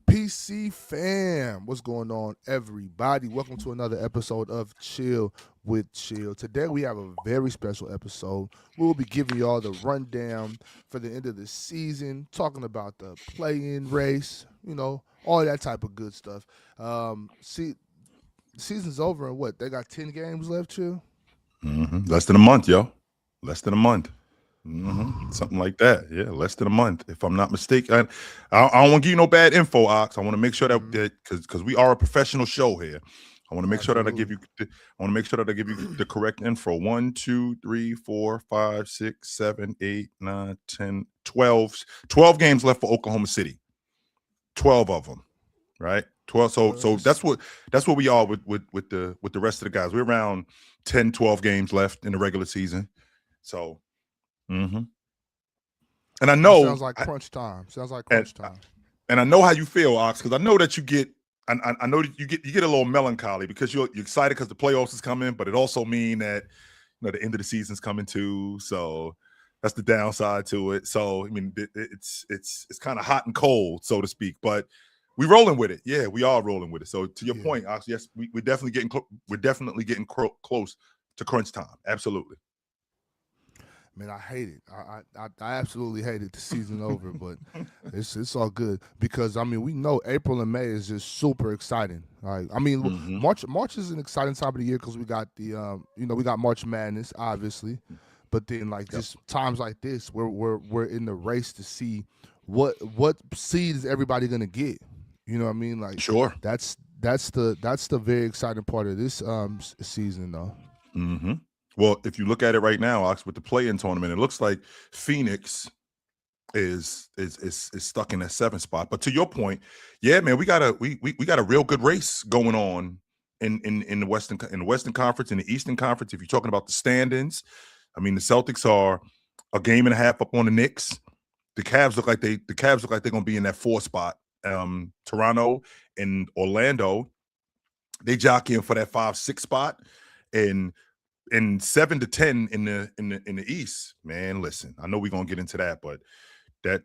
PC fam, what's going on, everybody? Welcome to another episode of Chill with Chill. Today we have a very special episode. We'll be giving you all the rundown for the end of the season, talking about the play-in race, all that type of good stuff. See, season's over and what? They got 10 games left, Chill? Less than a month, yo. Less than a month. Something like that. Yeah, less than a month, if I'm not mistaken. I don't want to give you no bad info, Ox. I want to make sure that because we are a professional show here. I want to make sure that I give you. I want to make sure that I give you the correct info. 1, 2, 3, 4, 5, 6, 7, 8, 9, 10, 12. 12 games left for Oklahoma City. 12 of them, right? 12. So that's what we are with the rest of the guys. We're around 10, 12 games left in the regular season. So. And I know sounds like crunch time. And I know how you feel, Ox, because I know that you get. I know that you get a little melancholy because you're excited because the playoffs is coming, but it also mean that the end of the season's coming too. So that's the downside to it. So I mean, it's kind of hot and cold, so to speak. But we're rolling with it. Yeah, we are rolling with it. So to your point, Ox, yes, we're definitely getting close to crunch time. Absolutely. Man, I hate it. I absolutely hate it. The season over, but it's all good because I mean we know April and May is just super exciting. Like I mean, March is an exciting time of the year because we got the we got March Madness obviously, but then just times like this where we're in the race to see what seed is everybody gonna get. You know what I mean? Like sure. That's the very exciting part of this season though. Well, if you look at it right now, Ox, with the play-in tournament, it looks like Phoenix is stuck in that 7th spot. But to your point, yeah, man, we got a real good race going on in the Western Conference, in the Eastern Conference. If you're talking about the standings, I mean, the Celtics are a game and a half up on the Knicks. The Cavs look like they're going to be in that 4th spot. Toronto and Orlando, they jockeying for that 5-6 spot, and 7 to 10 in the East, man. Listen, I know we're gonna get into that, but that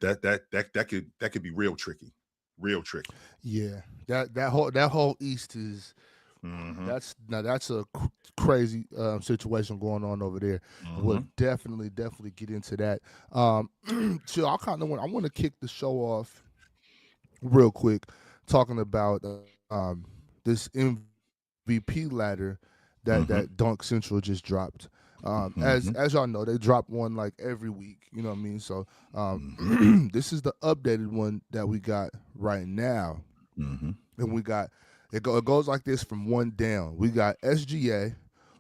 could be real tricky. Yeah, that whole East is that's a crazy situation going on over there. We'll definitely get into that. So I want to kick the show off real quick, talking about this MVP ladder that Dunk Central just dropped. As y'all know, they drop one like every week. You know what I mean? So this is the updated one that we got right now, and we got it goes like this from 1 down. We got SGA,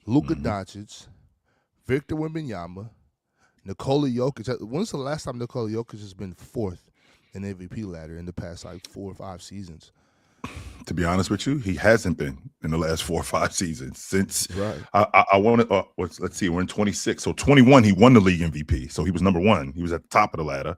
Luka Doncic, Victor Wembanyama, Nikola Jokic. When's the last time Nikola Jokic has been 4th in the MVP ladder in the past like 4 or 5 seasons? To be honest with you, he hasn't been in the last 4 or 5 seasons since. Right. I wanted. Let's see. We're in 26. So 21, he won the league MVP. So he was number 1. He was at the top of the ladder.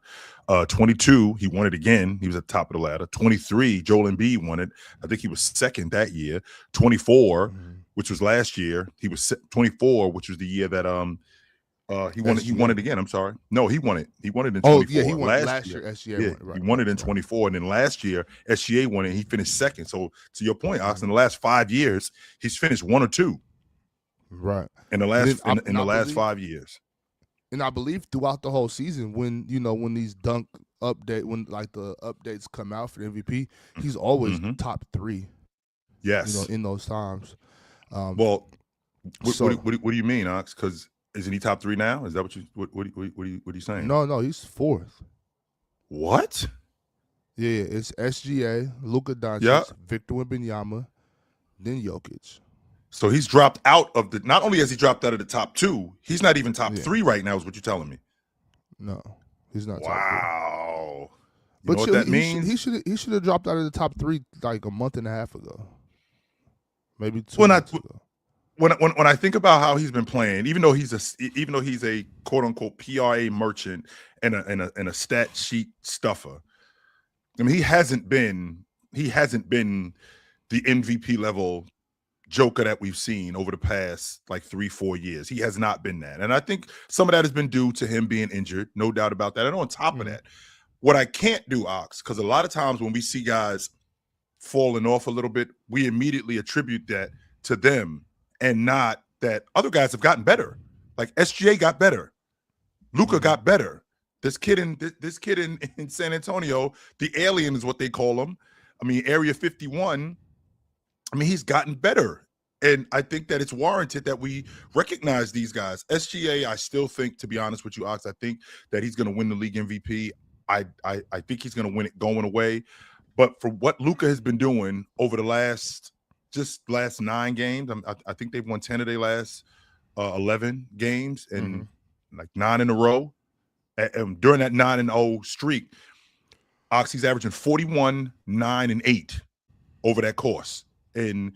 22, he won it again. He was at the top of the ladder. 23, Joel Embiid won it. I think he was 2nd that year. 24, which was last year. He was 24, which was the year that he won it again. I'm sorry. No, he won it. He won it in 24. Oh, yeah, he won last year. SGA won it. Right, he won it in 24. And then last year, SGA won it. He finished 2nd. So to your point, Ox, in the last 5 years, he's finished 1 or 2. Right. In the last 5 years. And I believe throughout the whole season, when these dunk when the updates come out for the MVP, he's always top 3. Yes. In those times. Well, what do you mean, Ox? Because isn't he top 3 now? Is that what you saying? No, he's 4th. What? Yeah, it's SGA, Luka Doncic, Victor Wembanyama, then Jokic. So he's dropped out of the. Not only has he dropped out of the top 2, he's not even top 3 right now. Is what you're telling me? No, he's not. Wow. But you know what that means? He should have dropped out of the top 3 like a month and a half ago, maybe 2 months ago. When I think about how he's been playing, even though he's a quote unquote PRA merchant and a stat sheet stuffer, I mean he hasn't been the MVP level Joker that we've seen over the past like 3-4 years. He has not been that, and I think some of that has been due to him being injured, no doubt about that. And on top of that, What I can't do, Ox, because a lot of times when we see guys falling off a little bit, we immediately attribute that to them and not that other guys have gotten better. Like SGA got better. Luka got better. This kid in San Antonio, the alien is what they call him. I mean, Area 51, I mean, he's gotten better. And I think that it's warranted that we recognize these guys. SGA, I still think, to be honest with you, Ox, I think that he's going to win the league MVP. I think he's going to win it going away. But for what Luka has been doing over the last 9 games, I think they've won 10 of their last 11 games and like 9 in a row. And during that 9-0 streak, Ox, he's averaging 41, 9, and 8 over that course. And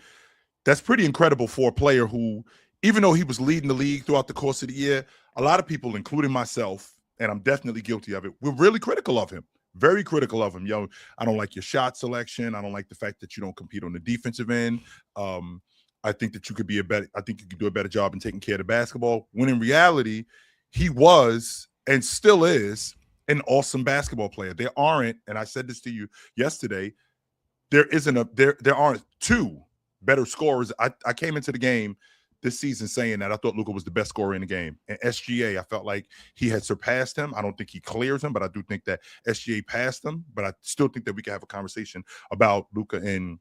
that's pretty incredible for a player who, even though he was leading the league throughout the course of the year, a lot of people, including myself, and I'm definitely guilty of it, we're really critical of him. Very critical of him. Yo, I don't like your shot selection. I don't like the fact that you don't compete on the defensive end. I think that you could do a better job in taking care of the basketball. When in reality, he was and still is an awesome basketball player. There aren't, and I said this to you yesterday, there aren't 2 better scorers. I came into the game this season saying that I thought Luka was the best scorer in the game. And SGA, I felt like he had surpassed him. I don't think he clears him, but I do think that SGA passed him. But I still think that we can have a conversation about Luka and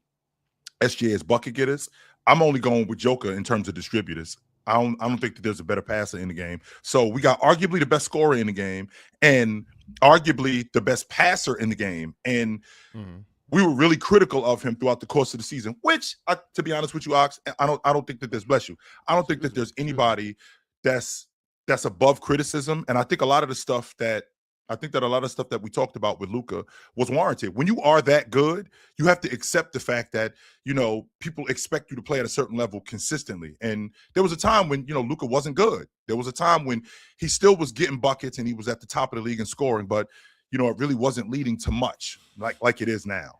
SGA as bucket getters. I'm only going with Joker in terms of distributors. I don't think that there's a better passer in the game. So we got arguably the best scorer in the game and arguably the best passer in the game. And we were really critical of him throughout the course of the season, which, to be honest with you, Ox, I don't think that there's, bless you, I don't think that there's anybody that's above criticism. And I think a lot of the stuff that we talked about with Luka was warranted. When you are that good, you have to accept the fact that, you know, people expect you to play at a certain level consistently. And there was a time when, you know, Luka wasn't good. There was a time when he still was getting buckets and he was at the top of the league in scoring, but you know, it really wasn't leading to much like it is now.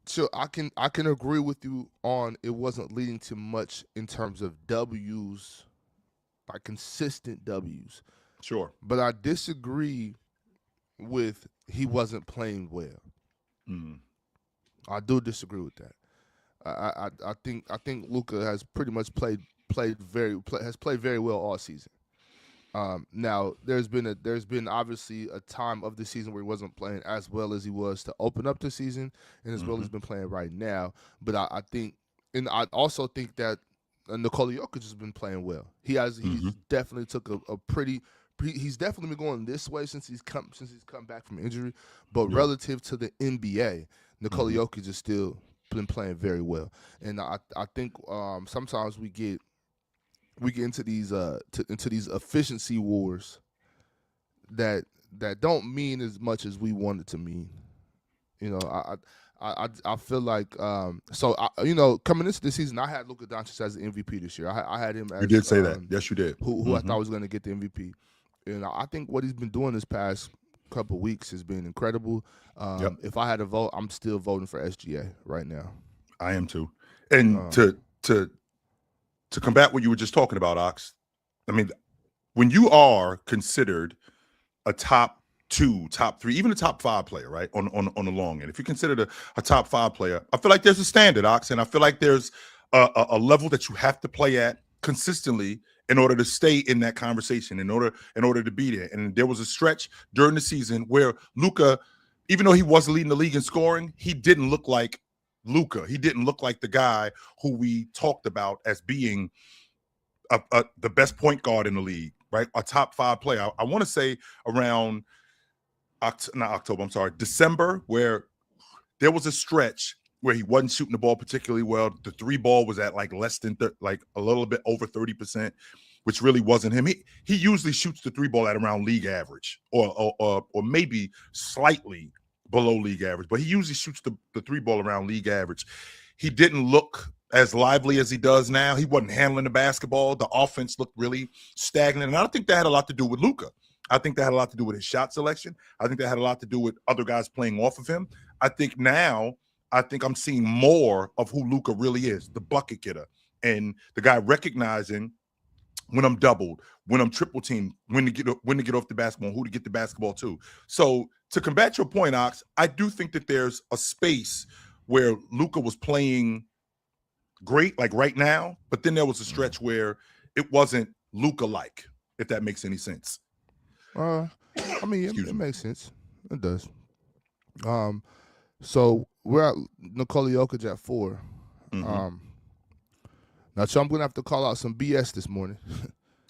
So I can agree with you on it wasn't leading to much in terms of W's, like consistent W's. Sure. But I disagree with he wasn't playing well. I do disagree with that. I think Luka has pretty much played very well all season. Now there's been obviously a time of the season where he wasn't playing as well as he was to open up the season, and as well as he's been playing right now. But I think, and I also think that Nikola Jokic has been playing well. He's definitely took a pretty. He's definitely been going this way since he's come back from injury. But relative to the NBA, Nikola Jokic has still been playing very well, and I think sometimes we get into these efficiency wars that don't mean as much as we want it to mean. You know, I feel like you know, coming into the season, I had Luka Doncic as the MVP this year. I had him as you did say that. Yes, you did. Who I thought was going to get the MVP. And I think what he's been doing this past couple of weeks has been incredible. If I had to vote, I'm still voting for SGA right now. I am too. And to combat what you were just talking about, Ox, I mean, when you are considered a top 2, top 3, even a top 5 player, right, on the long end, if you're considered a top 5 player, I feel like there's a standard, Ox, and I feel like there's a level that you have to play at consistently in order to stay in that conversation, in order to be there. And there was a stretch during the season where Luka, even though he was leading the league in scoring, he didn't look like Luka. He didn't look like the guy who we talked about as being the best point guard in the league, right? A top 5 player. I want to say around December, where there was a stretch where he wasn't shooting the ball particularly well. The 3 ball was at like less than like a little bit over 30%, which really wasn't him. He usually shoots the 3 ball at around league average or maybe slightly below league average, but he usually shoots the 3 ball around league average. He didn't look as lively as he does now. He wasn't handling the basketball. The offense looked really stagnant. And I don't think that had a lot to do with Luka. I think that had a lot to do with his shot selection. I think that had a lot to do with other guys playing off of him. I think I'm seeing more of who Luka really is, the bucket getter, and the guy recognizing when I'm doubled, when I'm triple teamed, when to get off the basketball, who to get the basketball to. So to combat your point, Ox, I do think that there's a space where Luka was playing great, like right now, but then there was a stretch where it wasn't Luka like, if that makes any sense. I mean, it makes sense. It does. So we're at Nikola Jokic at 4. Mm-hmm. Now, so I'm gonna have to call out some BS this morning.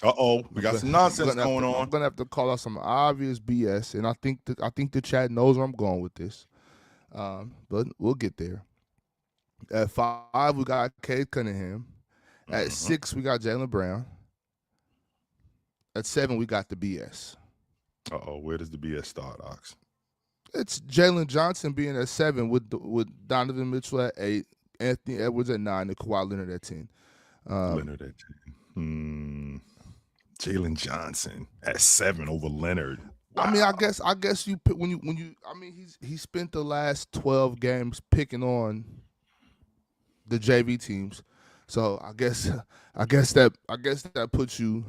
We got some nonsense going on. I'm gonna have to call out some obvious BS, and I think the chat knows where I'm going with this. But we'll get there. At 5, we got Cade Cunningham. At 6, we got Jaylen Brown. At 7, we got the BS. Where does the BS start, Ox? It's Jalen Johnson being at 7 with Donovan Mitchell at 8, Anthony Edwards at 9, and Kawhi Leonard at 10. Leonard at 10. Jalen Johnson at 7 over Leonard. Wow. I mean, I guess you when you I mean he spent the last 12 games picking on the JV teams, so I guess that puts you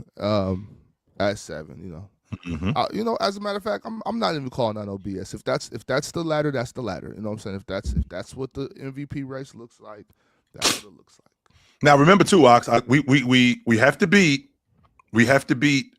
at 7. You know. Mm-hmm. As a matter of fact, I'm not even calling that no BS. If that's the ladder, that's the ladder. You know what I'm saying? If that's what the MVP race looks like, that's what it looks like. Now remember too, Ox, we have to beat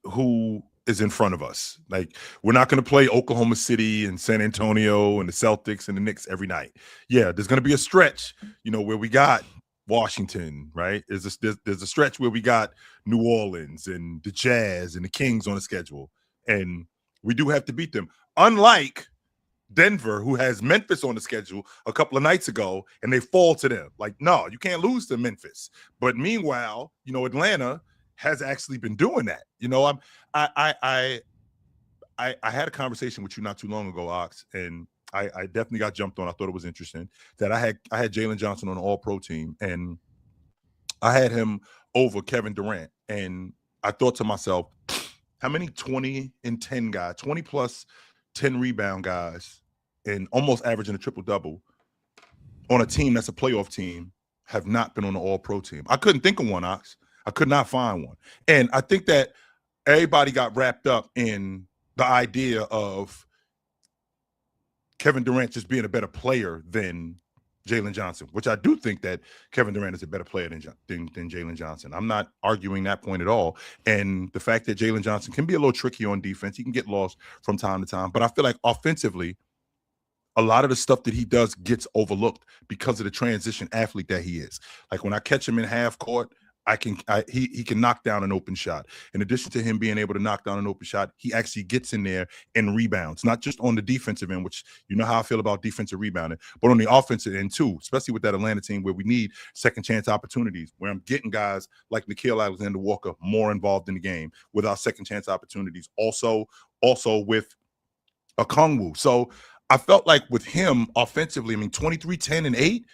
who is in front of us. Like, we're not going to play Oklahoma City and San Antonio and the Celtics and the Knicks every night. Yeah, there's going to be a stretch, where we got Washington, right? There's a stretch where we got New Orleans and the Jazz and the Kings on the schedule. And we do have to beat them. Unlike Denver, who has Memphis on the schedule a couple of nights ago, and they fall to them. Like, no, you can't lose to Memphis. But meanwhile, Atlanta has actually been doing that. I had a conversation with you not too long ago, Ox, and I definitely got jumped on. I thought it was interesting that I had Jalen Johnson on an All-Pro team, and I had him over Kevin Durant. And I thought to myself, how many 20 and 10 guys, 20 plus 10 rebound guys, and almost averaging a triple-double on a team that's a playoff team have not been on the All-Pro team? I couldn't think of one, Ox. I could not find one. And I think that everybody got wrapped up in the idea of Kevin Durant just being a better player than Jalen Johnson, which I do think that Kevin Durant is a better player than Jalen Johnson. I'm not arguing that point at all. And the fact that Jalen Johnson can be a little tricky on defense, he can get lost from time to time. But I feel like offensively, a lot of the stuff that he does gets because of the transition athlete that he is. Like, when I catch him in half court, he can knock down an open shot. In addition to him being able to knock down an open shot, he actually gets in there and rebounds, not just on the defensive end, which you know how I feel about defensive rebounding, but on the offensive end too, especially with that Atlanta team where we need second chance opportunities, where I'm getting guys like Nickeil Alexander-Walker more involved in the game with our second chance opportunities. Also with Okongwu. So I felt like with him offensively, 23, 10, and 8,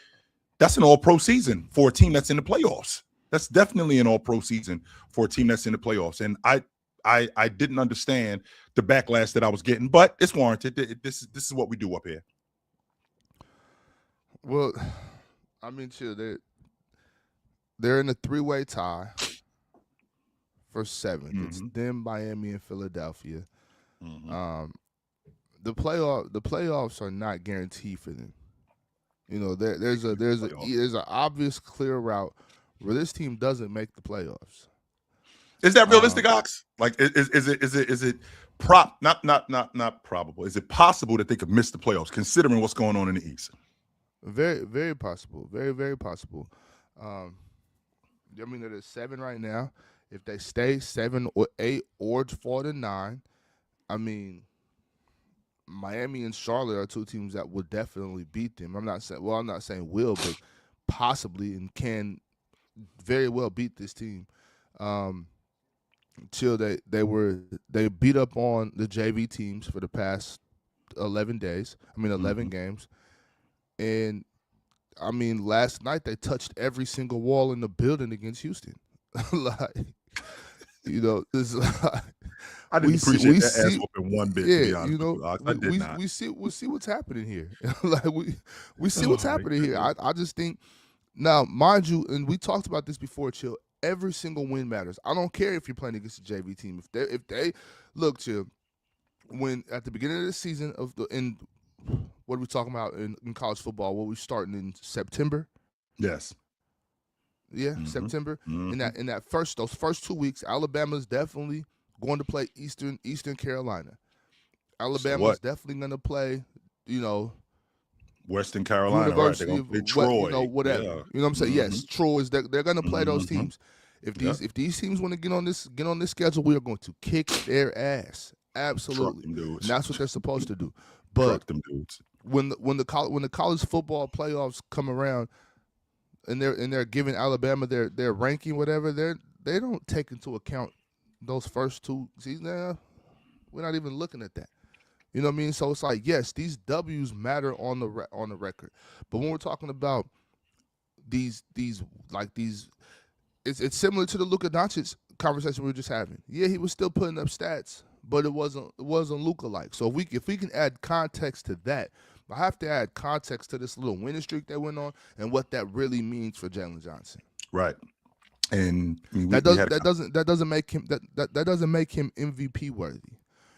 that's an all-pro season for a team that's in the playoffs. That's definitely an all-pro season for a team that's in the playoffs. And I didn't understand the backlash that I was getting, but it's warranted. This is what we do up here. Well, chill. They're in a 3-way tie for 7th. Mm-hmm. It's them, Miami, and Philadelphia. Mm-hmm. The playoffs are not guaranteed for them. There's an obvious clear route where this team doesn't make the playoffs. Is that realistic, Ox? Like, is it not probable? Is it possible that they could miss the playoffs, considering what's going on in the East? Very, very possible. Very, very possible. There's 7 right now. If they stay 7 or 8 or fall to 9, Miami and Charlotte are 2 teams that will definitely beat them. I'm not saying will, but possibly and can very well beat this team. Till they beat up on the JV teams for the past 11 days. 11 games. And last night they touched every single wall in the building against Houston. This I didn't appreciate that ass whooping one bit. Yeah, to be honest I did not. We'll see what's happening here. we see what's happening here. I just think now, mind you, and we talked about this before, Chill. Every single win matters. I don't care if you're playing against a JV team. If they look to when at the beginning of the season what are we talking about in college football? What we starting in September? Yes. Yeah, September. In those first 2 weeks, Alabama's definitely going to play Eastern Carolina. Alabama's definitely going to play, Western Carolina, University right? They're of Troy, whatever. Yeah. You know what I'm saying? Yes, Troy is they're going to play those teams. If these teams want to get on this schedule, we are going to kick their ass. Absolutely, and that's what they're supposed to do. But them dudes. when the college football playoffs come around, and they're giving Alabama their ranking, whatever, they don't take into account those first two seasons. We're not even looking at that. You know what I mean? So it's like, yes, these W's matter on the record, but when we're talking about these, it's similar to the Luka Doncic conversation we were just having. Yeah, he was still putting up stats, but it wasn't Luka-like. So if we can add context to that, I have to add context to this little winning streak that went on and what that really means for Jalen Johnson. Right. And that doesn't make him MVP worthy.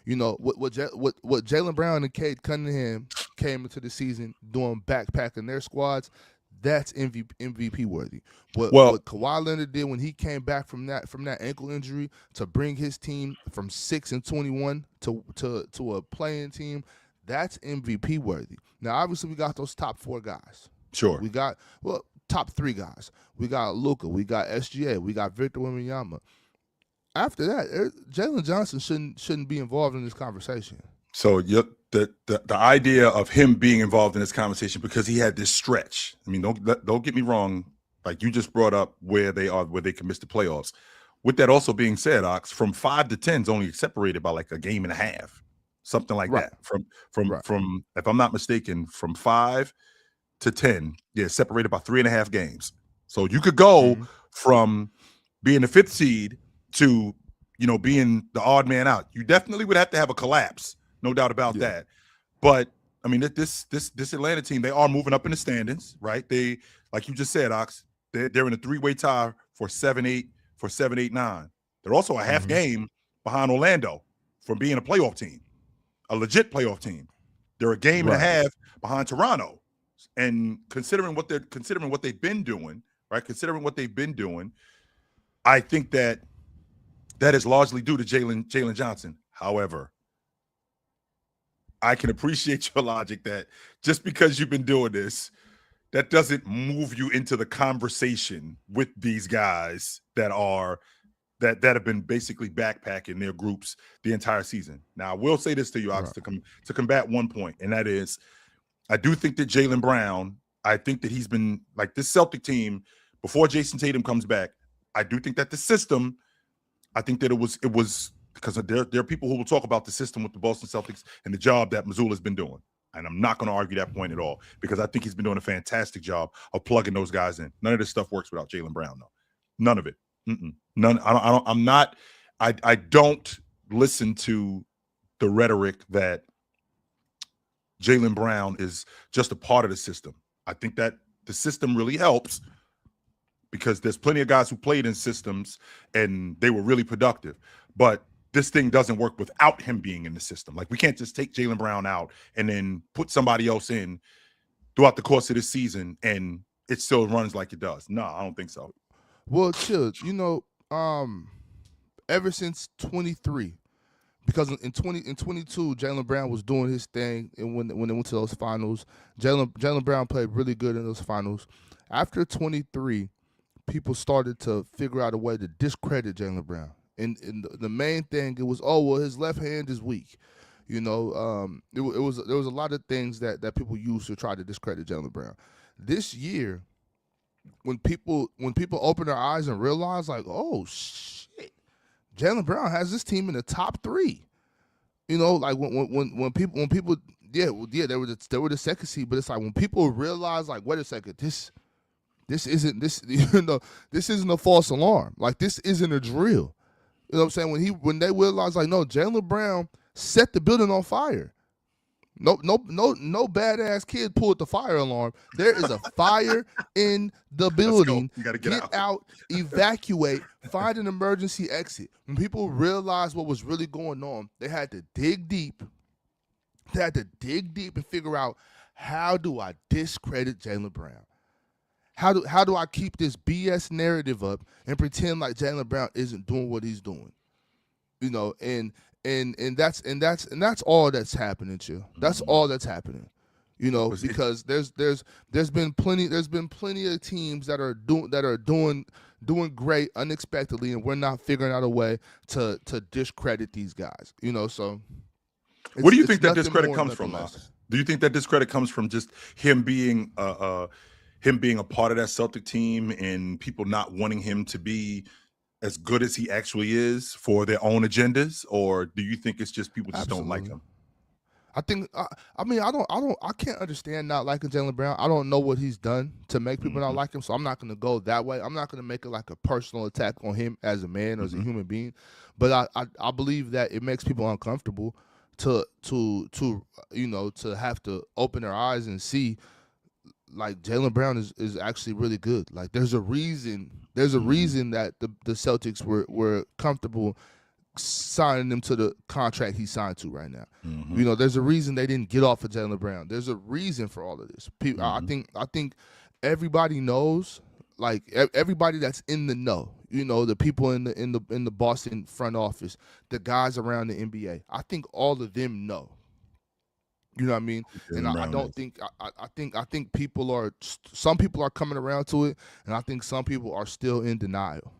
You know what Jaylen Brown and Cade Cunningham came into the season doing, backpacking their squads. That's MVP worthy. What Kawhi Leonard did when he came back from that ankle injury to bring his team from 6-21 to a playing team, that's MVP worthy. Now obviously we got those top 4 guys. Sure. We got top 3 guys. We got Luka. We got SGA. We got Victor Wembanyama. After that, Jalen Johnson shouldn't be involved in this conversation. So the idea of him being involved in this conversation because he had this stretch. I mean, don't get me wrong. Like you just brought up where they can miss the playoffs. With that also being said, Ox, from 5 to 10 is only separated by like a game and a half, something like that. From if I'm not mistaken, from 5 to 10, separated by 3.5 games. So you could go from being the 5th seed to being the odd man out. You definitely would have to have a collapse, no doubt about that. But I mean, this Atlanta team, they are moving up in the standings, right? They, like you just said, Ox, they're in a 3-way tie for 7-8 for 7-8-9. They're also a half game behind Orlando from being a playoff team, a legit playoff team. They're a game and a half behind Toronto, and considering what they've been doing, right? Considering what they've been doing, I think that is largely due to Jalen Johnson. However, I can appreciate your logic that just because you've been doing this, that doesn't move you into the conversation with these guys that have been basically backpacking their groups the entire season. Now, I will say this to you, Ox, to combat one point, and that is, I do think that Jaylen Brown, I think that he's been like this Celtic team before Jason Tatum comes back. I do think that the system, I think that it was because there are people who will talk about the system with the Boston Celtics and the job that Mazzulla's been doing. And I'm not going to argue that point at all because I think he's been doing a fantastic job of plugging those guys in. None of this stuff works without Jaylen Brown, though. None of it. None. I don't listen to the rhetoric that Jaylen Brown is just a part of the system. I think that the system really helps because there's plenty of guys who played in systems and they were really productive. But this thing doesn't work without him being in the system. Like we can't just take Jaylen Brown out and then put somebody else in throughout the course of this season and it still runs like it does. No, I don't think so. Well, chill. Ever since 23, because in 22, Jaylen Brown was doing his thing, and when they went to those finals, Jaylen Brown played really good in those finals. After 23, people started to figure out a way to discredit Jaylen Brown. And the main thing, it was, his left hand is weak. There was a lot of things that people used to try to discredit Jaylen Brown. This year, when people open their eyes and realize, like, oh shit, Jaylen Brown has this team in the top 3. Like when people they were the second seed, but it's like when people realize, like, wait a second, this isn't this isn't a false alarm. Like, this isn't a drill. You know what I'm saying? When they realized, like, no, Jaylen Brown set the building on fire. No badass kid pulled the fire alarm. There is a fire in the Let's go. building. You got to get Get out. out, evacuate, find an emergency exit. When people realized what was really going on, they had to dig deep. They had to dig deep and figure out, how do I discredit Jaylen Brown? How do I keep this BS narrative up and pretend like Jaylen Brown isn't doing what he's doing? And that's all that's happening, Chill. That's all that's happening. Because there's been plenty of teams that are doing great unexpectedly, and we're not figuring out a way to discredit these guys. So What do you it's think that nothing discredit more, comes nothing from, less. Ox? Do you think that discredit comes from just him being a part of that Celtic team and people not wanting him to be as good as he actually is for their own agendas, or do you think it's just people just don't like Absolutely. him? I think. I can't understand not liking Jaylen Brown. I don't know what he's done to make people not Hmm. like him, so I'm not going to go that way. I'm not going to make it like a personal attack on him as a man or as a Hmm. human being. But I believe that it makes people uncomfortable to have to open their eyes and see, like, Jaylen Brown is actually really good. Like, there's a reason. There's a Hmm. reason that the Celtics were comfortable signing him to the contract he signed to right now. Hmm. There's a reason they didn't get off of Jaylen Brown. There's a reason for all of this. I Hmm. think everybody knows, like, everybody that's in the know. The people in the Boston front office, the guys around the NBA. I think all of them know. You know what I mean? And Jaylen I Brown don't is. think I think some people are coming around to it, and I think some people are still in denial.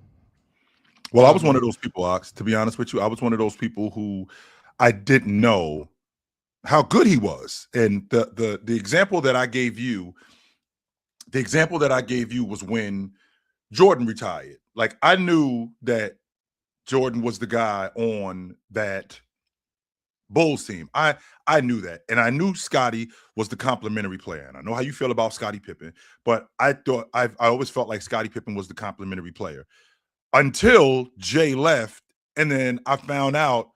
Well, I I was one of mean, those people, Ox. To be honest with you, I was one of those people who I didn't know how good he was. And the example that I gave you, was when Jordan retired. Like, I knew that Jordan was the guy on that Bulls team. I knew that, and I knew Scotty was the complementary player. And I know how you feel about Scottie Pippen, but I always felt like Scottie Pippen was the complementary player until Jay left, and then I found out,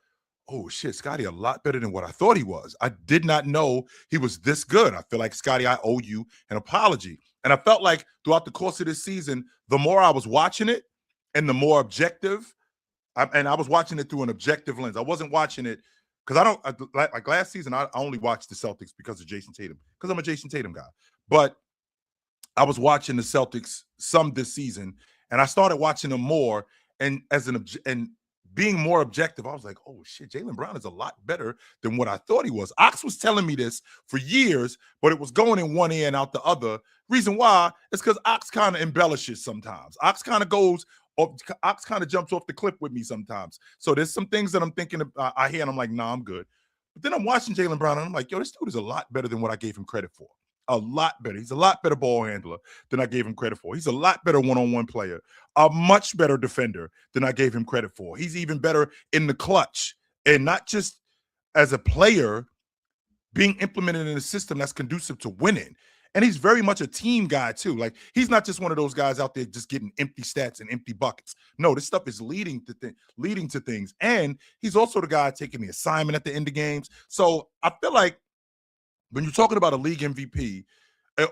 oh shit, Scotty a lot better than what I thought he was. I did not know he was this good. I feel like, Scotty, I owe you an apology. And I felt like throughout the course of this season, the more I was watching it, and the more objective, and I was watching it through an objective lens. I wasn't watching it because like last season. I only watched the Celtics because of Jason Tatum, because I'm a Jason Tatum guy. But I was watching the Celtics some this season, and I started watching them more. And and being more objective, I was like, "Oh shit, Jaylen Brown is a lot better than what I thought he was." Ox was telling me this for years, but it was going in one ear and out the other. Reason why is because Ox kind of embellishes sometimes. Ox kind of jumps off the cliff with me sometimes. So there's some things that I'm thinking I hear, and I'm like, "Nah, I'm good." But then I'm watching Jaylen Brown, and I'm like, "Yo, this dude is a lot better than what I gave him credit for." A lot better. He's a lot better ball handler than I gave him credit for. He's a lot better one-on-one player, a much better defender than I gave him credit for. He's even better in the clutch, and not just as a player, being implemented in a system that's conducive to winning. And he's very much a team guy too. Like, he's not just one of those guys out there just getting empty stats and empty buckets. No, this stuff is leading to things. And he's also the guy taking the assignment at the end of games. So I feel like when you're talking about a league MVP,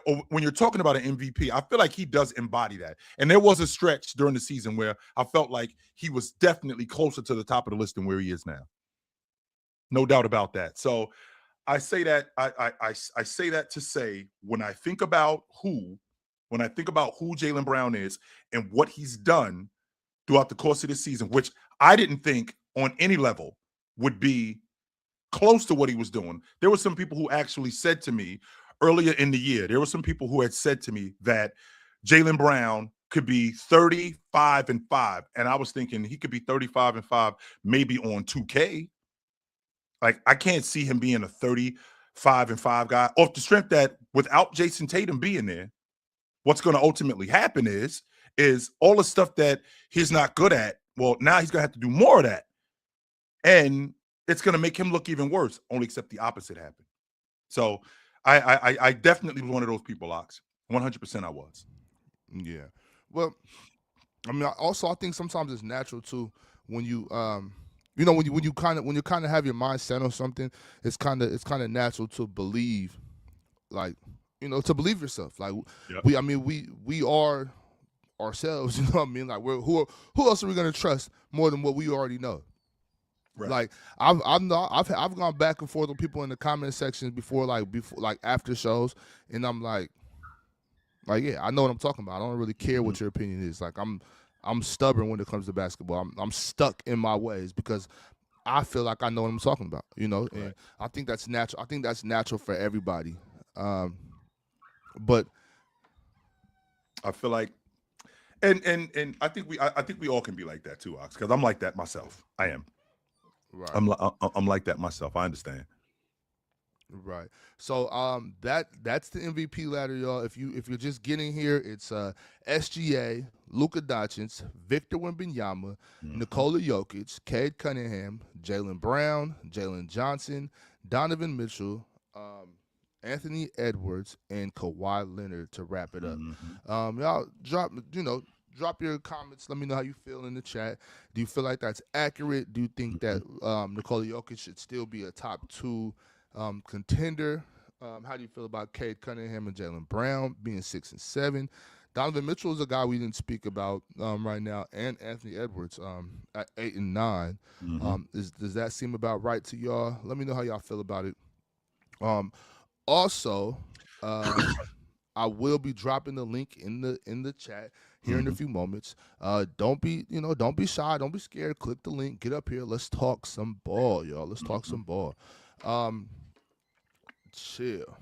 or when you're talking about an MVP, I feel like he does embody that. And there was a stretch during the season where I felt like he was definitely closer to the top of the list than where he is now. No doubt about that. So I say that I say that to say, when I think about who Jaylen Brown is and what he's done throughout the course of this season, which I didn't think on any level would be close to what he was doing. There were some people who actually said to me earlier in the year, there were some people who had said to me that Jaylen Brown could be 35-5. And I was thinking he could be 35-5, maybe on 2K. Like, I can't see him being a 35-5 guy off the strength that without Jason Tatum being there, what's going to ultimately happen is all the stuff that he's not good at. Well, now he's going to have to do more of that. And it's going to make him look even worse, only except the opposite happened. So I definitely was one of those people, Ox. 100% I was. Yeah. Well, I mean, also I think sometimes it's natural too when you You know, when you kind of have your mind set on something, it's kind of natural to believe, like, to believe yourself. Like, Yep. we are ourselves. You know what I mean? Like, who else are we gonna trust more than what we already know? Right. Like, I've gone back and forth with people in the comment sections before like after shows, and I'm like, yeah, I know what I'm talking about. I don't really care what your opinion is. Like, I'm stubborn when it comes to basketball. I'm stuck in my ways because I feel like I know what I'm talking about. And Right. I think that's natural. I think that's natural for everybody. But I feel like, and I think we all can be like that too, Ox. Because I'm like that myself. I am. right. I'm like that myself. I understand. Right. So that's the MVP ladder, y'all. If you're just getting here, it's SGA, Luka Doncic, Victor Wembanyama, Nikola Jokic, Cade Cunningham, Jaylen Brown, Jalen Johnson, Donovan Mitchell, Anthony Edwards, and Kawhi Leonard to wrap it up. Y'all drop your comments. Let me know how you feel in the chat. Do you feel like that's accurate? Do you think that Nikola Jokic should still be a top 2 contender? How do you feel about Cade Cunningham and Jaylen Brown being 6 and 7? Donovan Mitchell is a guy we didn't speak about right now, and Anthony Edwards at 8 and 9. Does that seem about right to y'all? Let me know how y'all feel about it. Also, I will be dropping the link in the chat here in a few moments. Don't be shy, don't be scared. Click the link, get up here. Let's talk some ball, y'all. Let's talk some ball. Chill.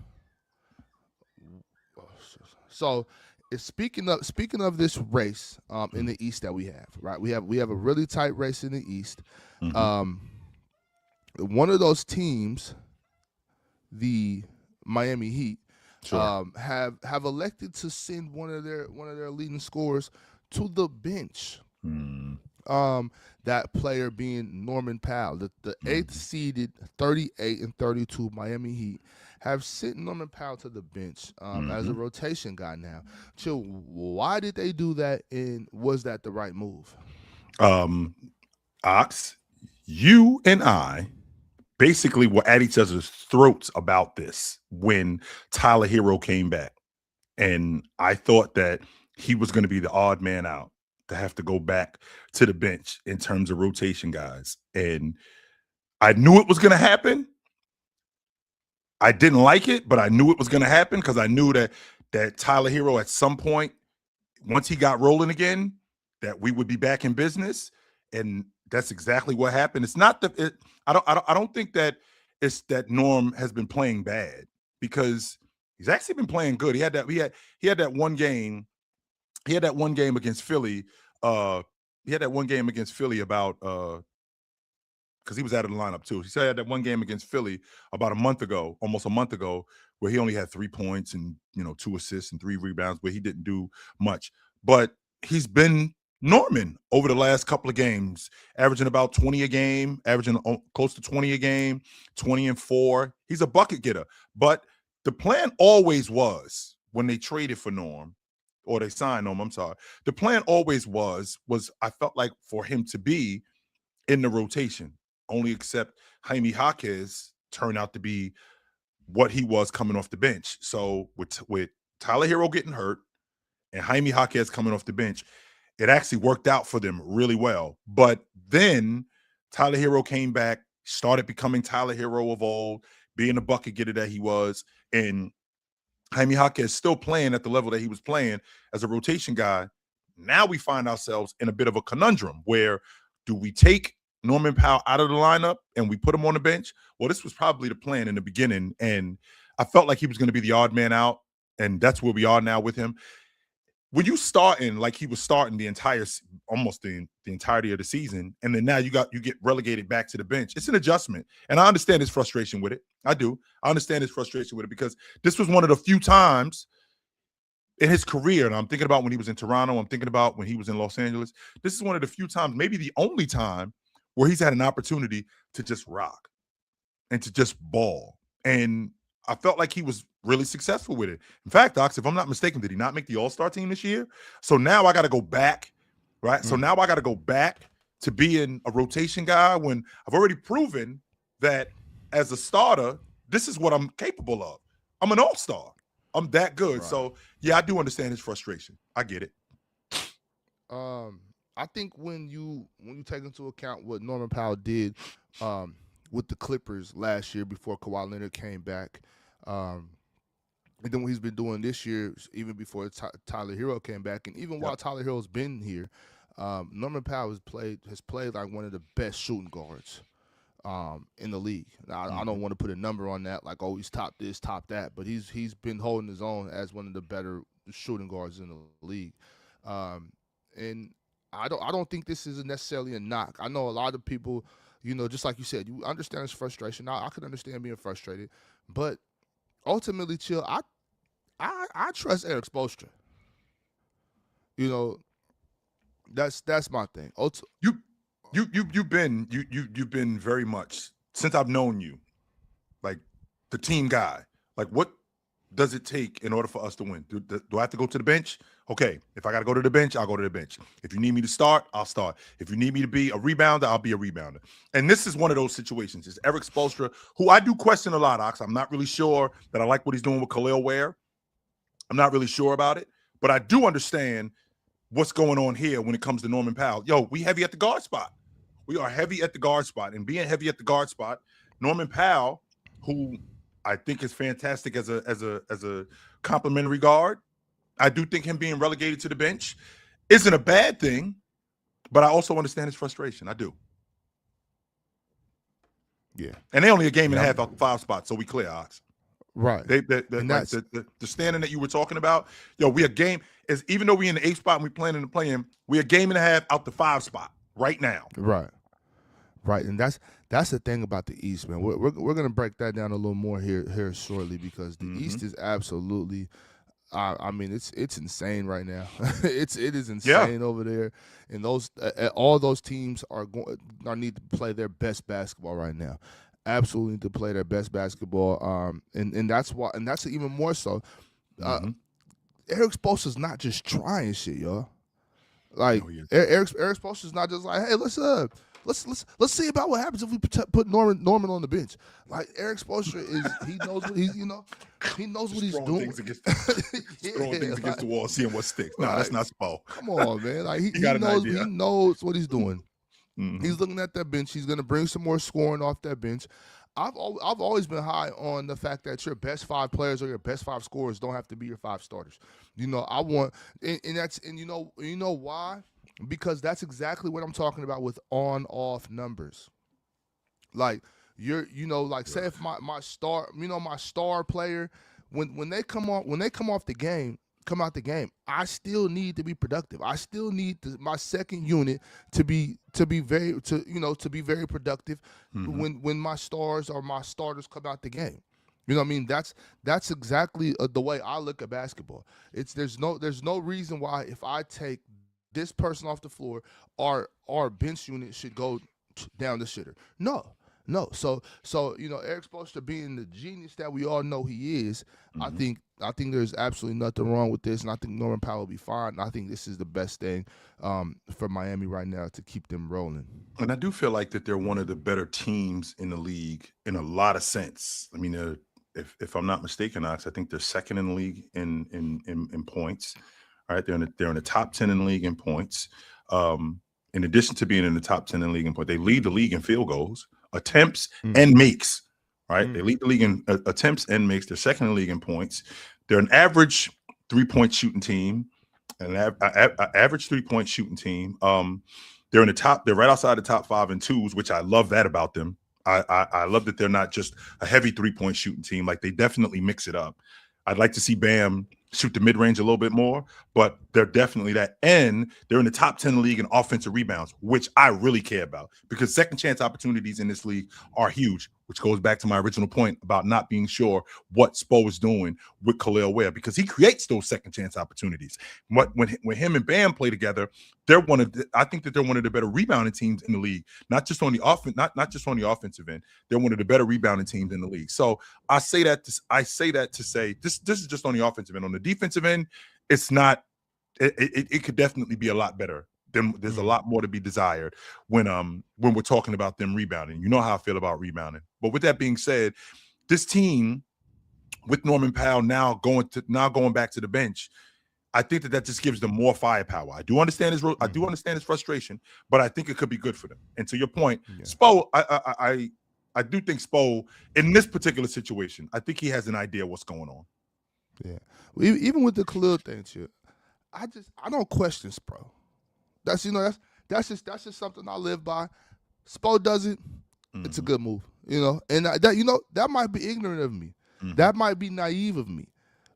So, speaking of this race in the East that we have, right? We have a really tight race in the East. One of those teams, the Miami Heat, Sure. have elected to send one of their leading scorers to the bench. That player being Norman Powell, the 8th seeded 38 and 32 Miami Heat have sent Norman Powell to the bench as a rotation guy now. Chill, why did they do that, and was that the right move? Ox, you and I basically were at each other's throats about this when Tyler Hero came back. And I thought that he was going to be the odd man out to have to go back to the bench in terms of rotation guys. And I knew it was going to happen. I didn't like it, but I knew it was going to happen because I knew that Tyler Hero at some point, once he got rolling again, that we would be back in business. And that's exactly what happened. It's not that I don't think that it's that Norm has been playing bad, because he's actually been playing good. He had that one game. He had that one game against Philly. He had that one game against Philly about because he was out of the lineup too. He said he had that one game against Philly about almost a month ago, where he only had 3 points and 2 assists and 3 rebounds, where he didn't do much. But he's been Norman over the last couple of games, averaging about 20 a game, averaging close to 20 a game, 20 and 4. He's a bucket getter. But the plan always was, when they traded for Norm, or they signed Norm, I'm sorry. The plan always was I felt like for him to be in the rotation, only except Jaime Jaquez turned out to be what he was coming off the bench. So with Tyler Hero getting hurt and Jaime Jaquez coming off the bench, it actually worked out for them really well. But then Tyler Hero came back, started becoming Tyler Hero of old, being the bucket getter that he was, and Jaime Jaquez still playing at the level that he was playing as a rotation guy. Now we find ourselves in a bit of a conundrum where, do we take Norman Powell out of the lineup and we put him on the bench? Well, this was probably the plan in the beginning, and I felt like he was going to be the odd man out, and that's where we are now with him. When you starting like he was starting almost the entirety of the season, and then now you get relegated back to the bench, it's an adjustment. And I understand his frustration with it. I do. I understand his frustration with it, because this was one of the few times in his career, and I'm thinking about when he was in Toronto, I'm thinking about when he was in Los Angeles. This is one of the few times, maybe the only time, where he's had an opportunity to just rock and to just ball. And I felt like he was really successful with it. In fact, Docs, if I'm not mistaken, did he not make the All-Star team this year? So now I got to go back, right? So now I got to go back to being a rotation guy when I've already proven that as a starter, this is what I'm capable of. I'm an all-star. I'm that good. Right. So, yeah, I do understand his frustration. I get it. I think when you take into account what Norman Powell did with the Clippers last year before Kawhi Leonard came back, and then what he's been doing this year, even before Tyler Hero came back, and even while Tyler Hero's been here, Norman Powell has played like one of the best shooting guards in the league. Now, I don't want to put a number on that, like, oh, he's top this, top that, but he's been holding his own as one of the better shooting guards in the league. And I don't think this is necessarily a knock. I know a lot of people, just like you said, you understand his frustration. I could understand being frustrated, but ultimately, Chill, I trust Eric Spoelstra. That's my thing. You've been very much, since I've known you, like the team guy. Like, what does it take in order for us to win? Do I have to go to the bench? Okay, if I got to go to the bench, I'll go to the bench. If you need me to start, I'll start. If you need me to be a rebounder, I'll be a rebounder. And this is one of those situations. It's Eric Spoelstra, who I do question a lot, Ox. I'm not really sure that I like what he's doing with Khalil Ware. I'm not really sure about it. But I do understand what's going on here when it comes to Norman Powell. Yo, we heavy at the guard spot. We are heavy at the guard spot. And being heavy at the guard spot, Norman Powell, who I think is fantastic as a complimentary guard, I do think him being relegated to the bench isn't a bad thing, but I also understand his frustration. I do. Yeah. And they only a game and a half out the 5 spot, so we clear, Ox. Right. The standing that you were talking about, yo, we a game is, even though we in the 8th spot and we playing in the play-in, we a game and a half out the 5 spot right now. Right. And that's the thing about the East, man. We're gonna break that down a little more here shortly, because the East is absolutely, I mean, it's insane right now. it is insane over there, and all those teams are need to play their best basketball right now. Absolutely need to play their best basketball. And that's why, and that's even more so. Eric Spoelstra's not just trying shit, y'all. Like, Eric Spoelstra's not just like, hey, let's see about what happens if we put Norman on the bench. Like, Eric Spoelstra he knows what he knows what he's doing. Throwing things against the wall, seeing what sticks. No, that's not Spo. Come on, man. Like, he knows what he's doing. He's looking at that bench. He's gonna bring some more scoring off that bench. I've always been high on the fact that your best 5 players or your best 5 scorers don't have to be your 5 starters. I want, and you know why? Because that's exactly what I'm talking about with on-off numbers. Like, say if my star player, when they come out the game, I still need to be productive. I still need my second unit to be very productive when my stars or my starters come out the game. You know what I mean? That's exactly the way I look at basketball. There's no reason why, if I take this person off the floor, our bench unit should go down the shitter. No. So Eric Spoelstra, being the genius that we all know he is, I think there's absolutely nothing wrong with this, and I think Norman Powell will be fine. And I think this is the best thing for Miami right now to keep them rolling. And I do feel like that they're one of the better teams in the league in a lot of sense. I mean, if I'm not mistaken, Ox, I think they're second in the league in points. All right, they're in the top 10 in the league in points. In addition to being in the top 10 in the league in points, they lead the league in field goals, attempts, and makes. Right, they lead the league in attempts and makes. They're second in the league in points. They're an average 3-point shooting team, average 3-point shooting team. They're in the top. They're right outside the top 5 in twos, which I love that about them. I love that they're not just a heavy 3-point shooting team. Like, they definitely mix it up. I'd like to see Bam shoot the mid-range a little bit more, but they're definitely that. And they're in the top 10 in the league in offensive rebounds, which I really care about, because second chance opportunities in this league are huge, which goes back to my original point about not being sure what Spo is doing with Khalil Ware, because he creates those second chance opportunities. When him and Bam play together, I think that they're one of the better rebounding teams in the league, not just on the offensive end. They're one of the better rebounding teams in the league. So I say that to say this is just on the offensive end. On the defensive end, it's not. It could definitely be a lot better there's a lot more to be desired when we're talking about them rebounding. You know how I feel about rebounding. But with that being said, this team with Norman Powell now going back to the bench, I think that just gives them more firepower. I do understand his frustration, but I think it could be good for them. And to your point, Spo, I do think Spo in this particular situation, I think he has an idea what's going on. Yeah, even with the Khalil thing, too, I don't question Spo. That's just something I live by. Spo does it, it's a good move, And that might be ignorant of me. That might be naive of me.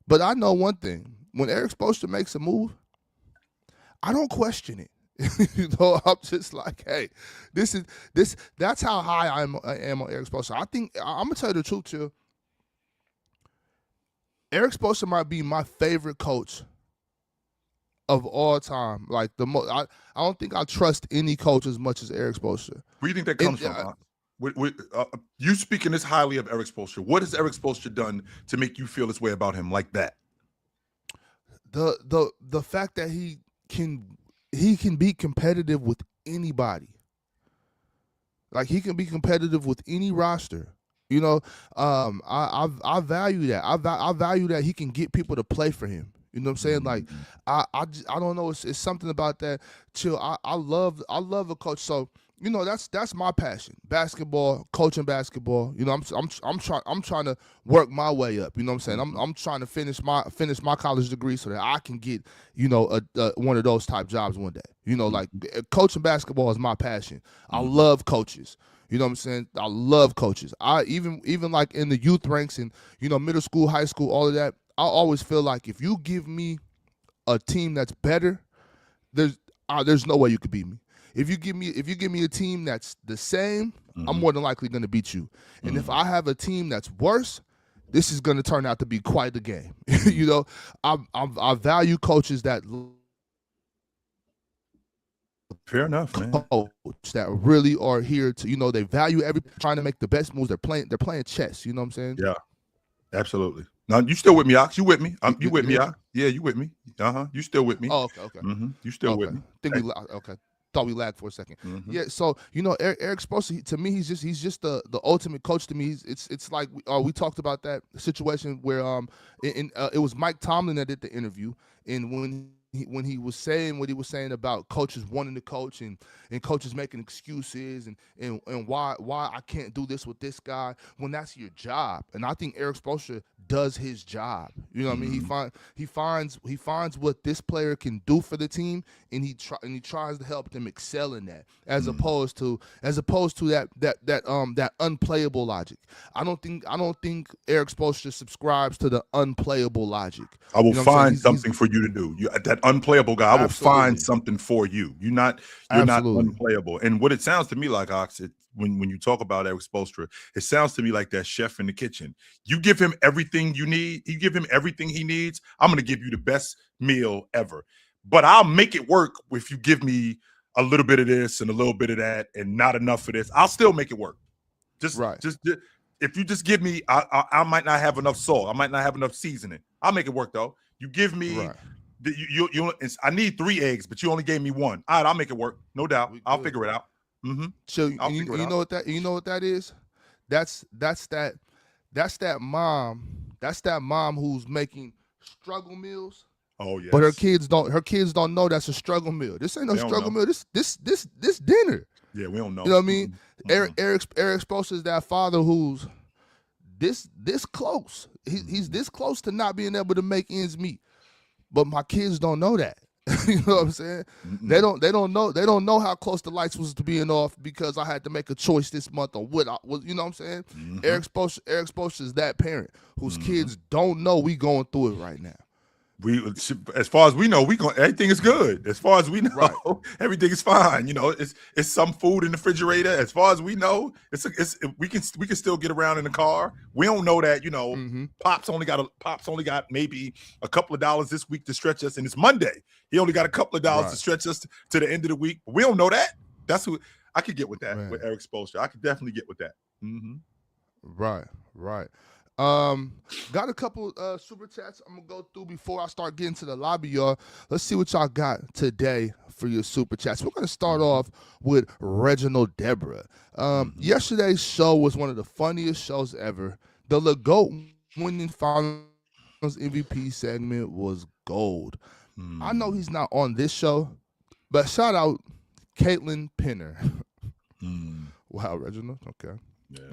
But I know one thing: when Eric Spoelstra makes a move, I don't question it. I'm just like, hey, that's how high I am on Eric Spoelstra. I think I'm gonna tell you the truth, too. Eric Spoelstra might be my favorite coach of all time. Like I don't think I trust any coach as much as Eric Spoelstra. Where do you think that comes from? You speaking this highly of Eric Spoelstra. What has Eric Spoelstra done to make you feel this way about him like that? The fact that he can be competitive with anybody. Like, he can be competitive with any roster. I value that. I value that he can get people to play for him. You know what I'm saying? Like, I don't know. It's something about that. Chill. I love a coach. So, that's my passion. Basketball, coaching basketball. I'm trying to work my way up. You know what I'm saying? I'm trying to finish my college degree so that I can get one of those type jobs one day. Like, coaching basketball is my passion. I love coaches. You know what I'm saying? I love coaches. I even like in the youth ranks and middle school, high school, all of that. I always feel like if you give me a team that's better, there's no way you could beat me. If you give me a team that's the same, I'm more than likely going to beat you. And if I have a team that's worse, this is going to turn out to be quite the game. I value coaches that. Fair enough, man. Coach that really are here to, they value trying to make the best moves. They're playing chess. You know what I'm saying? Yeah, absolutely. Now, you still with me, Ox? You with me? You with me, Ox? Yeah, you with me? You still with me? Oh, okay. You still with me? Okay. Thought we lagged for a second. Yeah. So Eric Spoelstra, to me, he's just the ultimate coach to me. It's like we talked about that situation where it was Mike Tomlin that did the interview, and when he was saying what he was saying about coaches wanting to coach and coaches making excuses and why I can't do this with this guy when that's your job. And I think Eric Spoelstra does his job. You know what I mean? He finds what this player can do for the team, and he tries to help them excel in that, as opposed to that unplayable logic. I don't think Eric Spoelstra subscribes to the unplayable logic. I will find something for you to do. That unplayable guy, I will find something for you. You're not unplayable. And what it sounds to me like, Ox, when you talk about Eric Spoelstra, it sounds to me like that chef in the kitchen. You give him everything you need. You give him everything he needs. I'm going to give you the best meal ever. But I'll make it work if you give me a little bit of this and a little bit of that and not enough of this. I'll still make it work. Just if you just give me, I might not have enough salt. I might not have enough seasoning. I'll make it work, though. You give me I need 3 eggs, but you only gave me 1. All right, I'll make it work. No doubt. I'll figure it out. So you know what that is? That's that mom who's making struggle meals. Oh yeah. But her kids don't know that's a struggle meal. This ain't no struggle meal. This dinner. Yeah, we don't know. You know what I mean? Eric Spoelstra is that father who's this close. He's this close to not being able to make ends meet. But my kids don't know that. You know what I'm saying? They don't know how close the lights was to being off because I had to make a choice this month on what I was. You know what I'm saying? Eric Spoelstra is that parent whose kids don't know we going through it right now. As far as we know, everything is good. As far as we know, everything is fine. It's some food in the refrigerator. As far as we know, we can still get around in the car. We don't know that Pops only got maybe a couple of dollars this week to stretch us, and it's Monday. He only got a couple of dollars to stretch us to the end of the week. But we don't know that. That's who I could get with that with Eric Spoelstra. I could definitely get with that. Right. Um, got a couple super chats I'm gonna go through before I start getting to the lobby, y'all. Let's see what y'all got today for your super chats. We're gonna start off with Reginald Deborah. Yesterday's show was one of the funniest shows ever. The LeGoat winning Finals MVP segment was gold. I know he's not on this show, but shout out Caitlin Pinner. Wow, Reginald. Okay.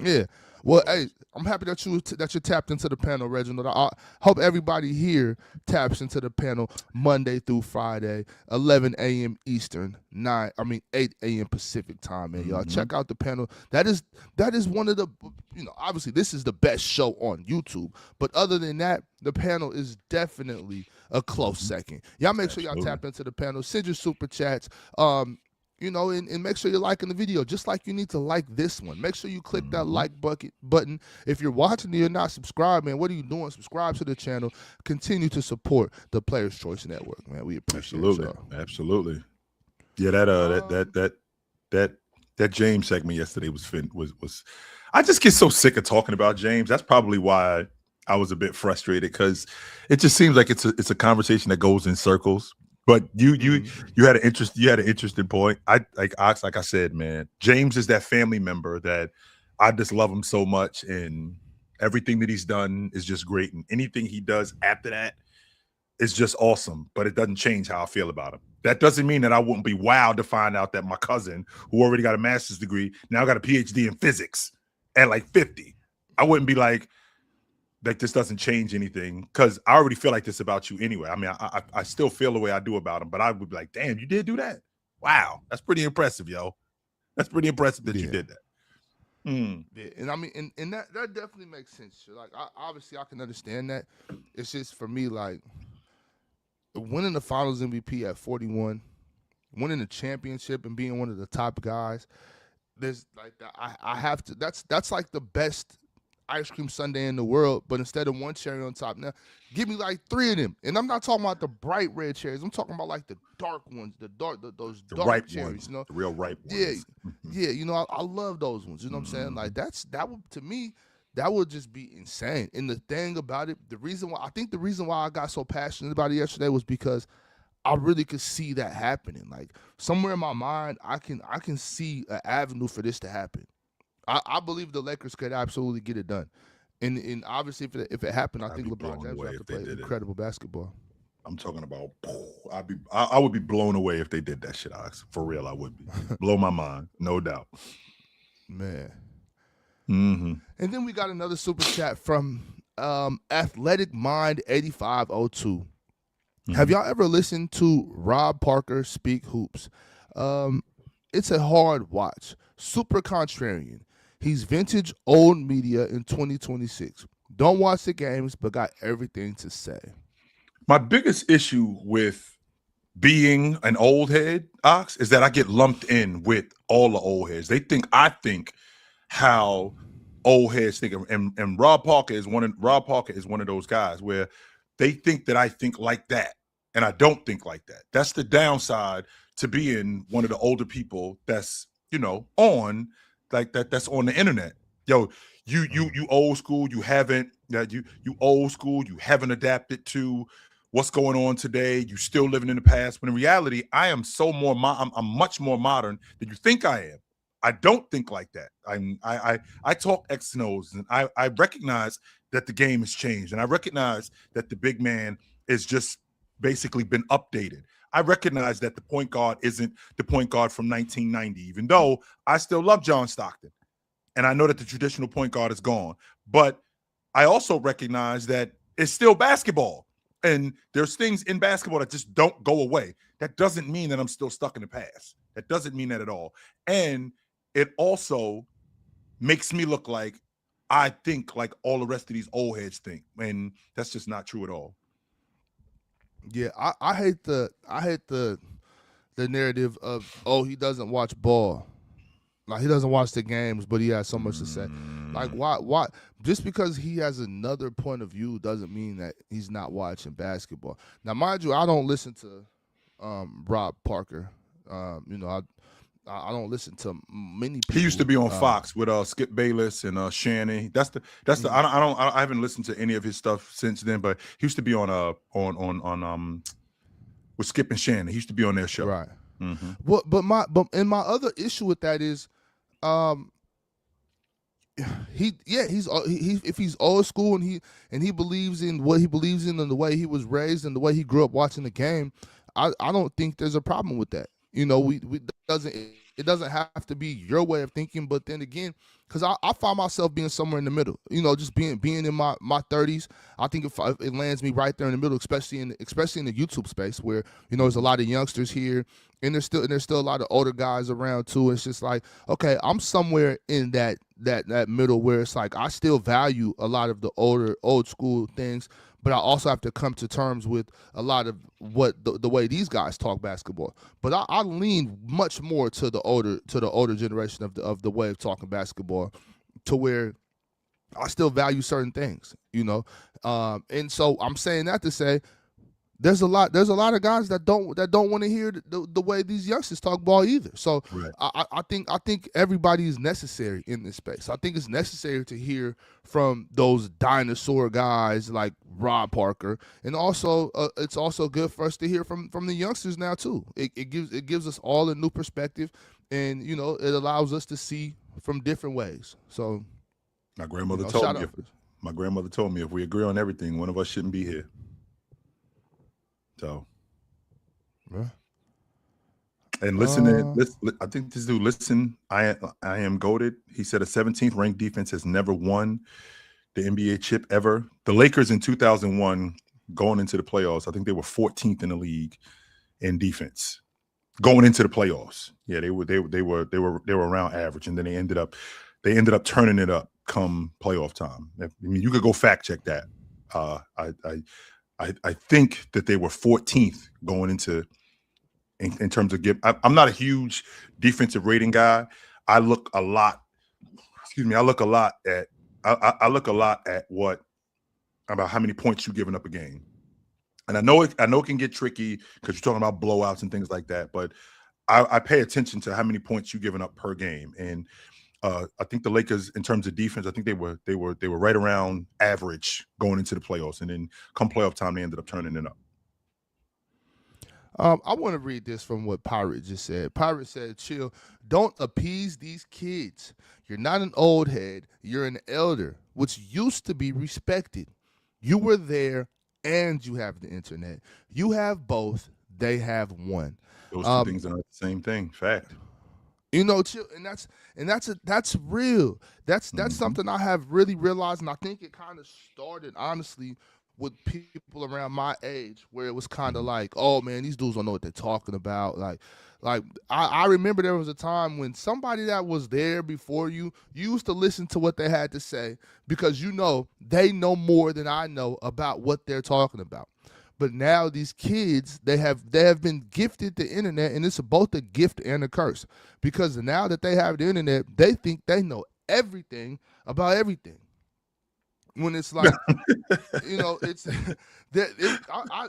Yeah. Well, hey, I'm happy that you tapped into the panel, Reginald. I hope everybody here taps into the panel Monday through Friday, 11 a.m. Eastern, 8 a.m. Pacific time, man. Y'all check out the panel. That is one of the, obviously this is the best show on YouTube, but other than that, the panel is definitely a close second. Y'all make sure y'all tap into the panel. Send your super chats. And make sure you're liking the video, just like you need to like this one. Make sure you click that like button. If you're watching and you're not subscribed, man, what are you doing? Subscribe to the channel. Continue to support the Players Choice Network, man. We appreciate it. Absolutely. Yeah, that James segment yesterday was. I just get so sick of talking about James. That's probably why I was a bit frustrated, because it just seems like it's a conversation that goes in circles. But you had an interesting point. Like I said, man, James is that family member that I just love him so much, and everything that he's done is just great, and anything he does after that is just awesome. But it doesn't change how I feel about him. That doesn't mean that I wouldn't be wowed to find out that my cousin, who already got a master's degree, now got a PhD in physics at like 50. I wouldn't be like this doesn't change anything, because I already feel like this about you anyway. I mean, I still feel the way I do about him, but I would be like, damn, you did do that? Wow, that's pretty impressive, yo. That's pretty impressive that you did that. Yeah, and I mean, and that definitely makes sense. Like, obviously, I can understand that. It's just, for me, like, winning the Finals MVP at 41, winning the championship and being one of the top guys, there's like I have to. That's like the best ice cream sundae in the world, but instead of one cherry on top, now give me like 3 of them. And I'm not talking about the bright red cherries. I'm talking about like the dark ones, those dark ripe cherries, ones, the real ripe ones. Yeah. I love those ones. You know what I'm saying? Like, that would, to me, that would just be insane. And the thing about it, the reason why I got so passionate about it yesterday was because I really could see that happening. Like, somewhere in my mind, I can see an avenue for this to happen. I believe the Lakers could absolutely get it done, and obviously if it happened, I think LeBron James would have to play incredible basketball. I'm talking about. I would be blown away if they did that shit, Alex. For real, I would be. Blow my mind, no doubt. Man. And then we got another super chat from Athletic Mind 8502. Have y'all ever listened to Rob Parker speak hoops? It's a hard watch. Super contrarian. He's vintage old media in 2026. Don't watch the games, but got everything to say. My biggest issue with being an old head, Ox, is that I get lumped in with all the old heads. They think I think how old heads think, and Rob Parker is one of those guys where they think that I think like that, and I don't think like that. That's the downside to being one of the older people that's on like that. That's on the internet. Yo, you old school. You haven't old school. You haven't adapted to what's going on today. You still living in the past. When in reality, I am I'm much more modern than you think I am. I don't think like that. I talk X and O's, and I recognize that the game has changed, and I recognize that the big man is just basically been updated. I recognize that the point guard isn't the point guard from 1990, even though I still love John Stockton, and I know that the traditional point guard is gone. But I also recognize that it's still basketball, and there's things in basketball that just don't go away. That doesn't mean that I'm still stuck in the past. That doesn't mean that at all. And it also makes me look like I think like all the rest of these old heads think, and that's just not true at all. Yeah, I hate the narrative of, oh, he doesn't watch ball. Like, he doesn't watch the games, but he has so much to say. Like, why? Just because he has another point of view doesn't mean that he's not watching basketball. Now, mind you, I don't listen to Rob Parker. I don't listen to many He used to people. be on Fox with Skip Bayless and Shannon. That's the I haven't listened to any of his stuff since then, but he used to be on with Skip and Shannon. He used to be on their show. Right. But my other issue with that is, he's if he's old school and he believes in what he believes in and the way he was raised and the way he grew up watching the game, I don't think there's a problem with that. It doesn't have to be your way of thinking, but then again, because I find myself being somewhere in the middle, just being in my 30s. I think if it lands me right there in the middle, especially in the YouTube space where there's a lot of youngsters here, and there's still a lot of older guys around too. It's just like, okay, I'm somewhere in that middle where it's like I still value a lot of the old school things, but I also have to come to terms with a lot of what the way these guys talk basketball. But I lean much more to the older generation of the way of talking basketball, to where I still value certain things, and so I'm saying that to say there's a lot of guys that don't want to hear the way these youngsters talk ball either. So right. I think everybody is necessary in this space. I think it's necessary to hear from those dinosaur guys like Rob Parker, and also it's also good for us to hear from the youngsters now too. It gives us all a new perspective, and it allows us to see from different ways. So my grandmother told me if we agree on everything, one of us shouldn't be here. So, yeah. And listen, I think this dude, listen, I am goated. He said a 17th ranked defense has never won the NBA chip ever. The Lakers in 2001 going into the playoffs, I think they were 14th in the league in defense going into the playoffs. Yeah, they were around average, and then they ended up turning it up come playoff time. I mean, you could go fact check that. I think that they were 14th going into in terms of I'm not a huge defensive rating guy. I look a lot at what about how many points you're giving up a game. And I know it can get tricky because you're talking about blowouts and things like that, but I pay attention to how many points you're giving up per game. And I think the Lakers, in terms of defense, I think they were right around average going into the playoffs, and then come playoff time, they ended up turning it up. I want to read this from what Pirate just said. Pirate said, "Chill, don't appease these kids. You're not an old head. You're an elder, which used to be respected. You were there, and you have the internet. You have both. They have one." Those two things are not the same thing. Fact. Chill, and that's real. That's something I have really realized, and I think it kind of started honestly with people around my age, where it was kind of like, oh man, these dudes don't know what they're talking about. Like I remember there was a time when somebody that was there before you used to listen to what they had to say because they know more than I know about what they're talking about. But now these kids, they have been gifted the internet, and it's both a gift and a curse, because now that they have the internet, they think they know everything about everything. When it's like, it's I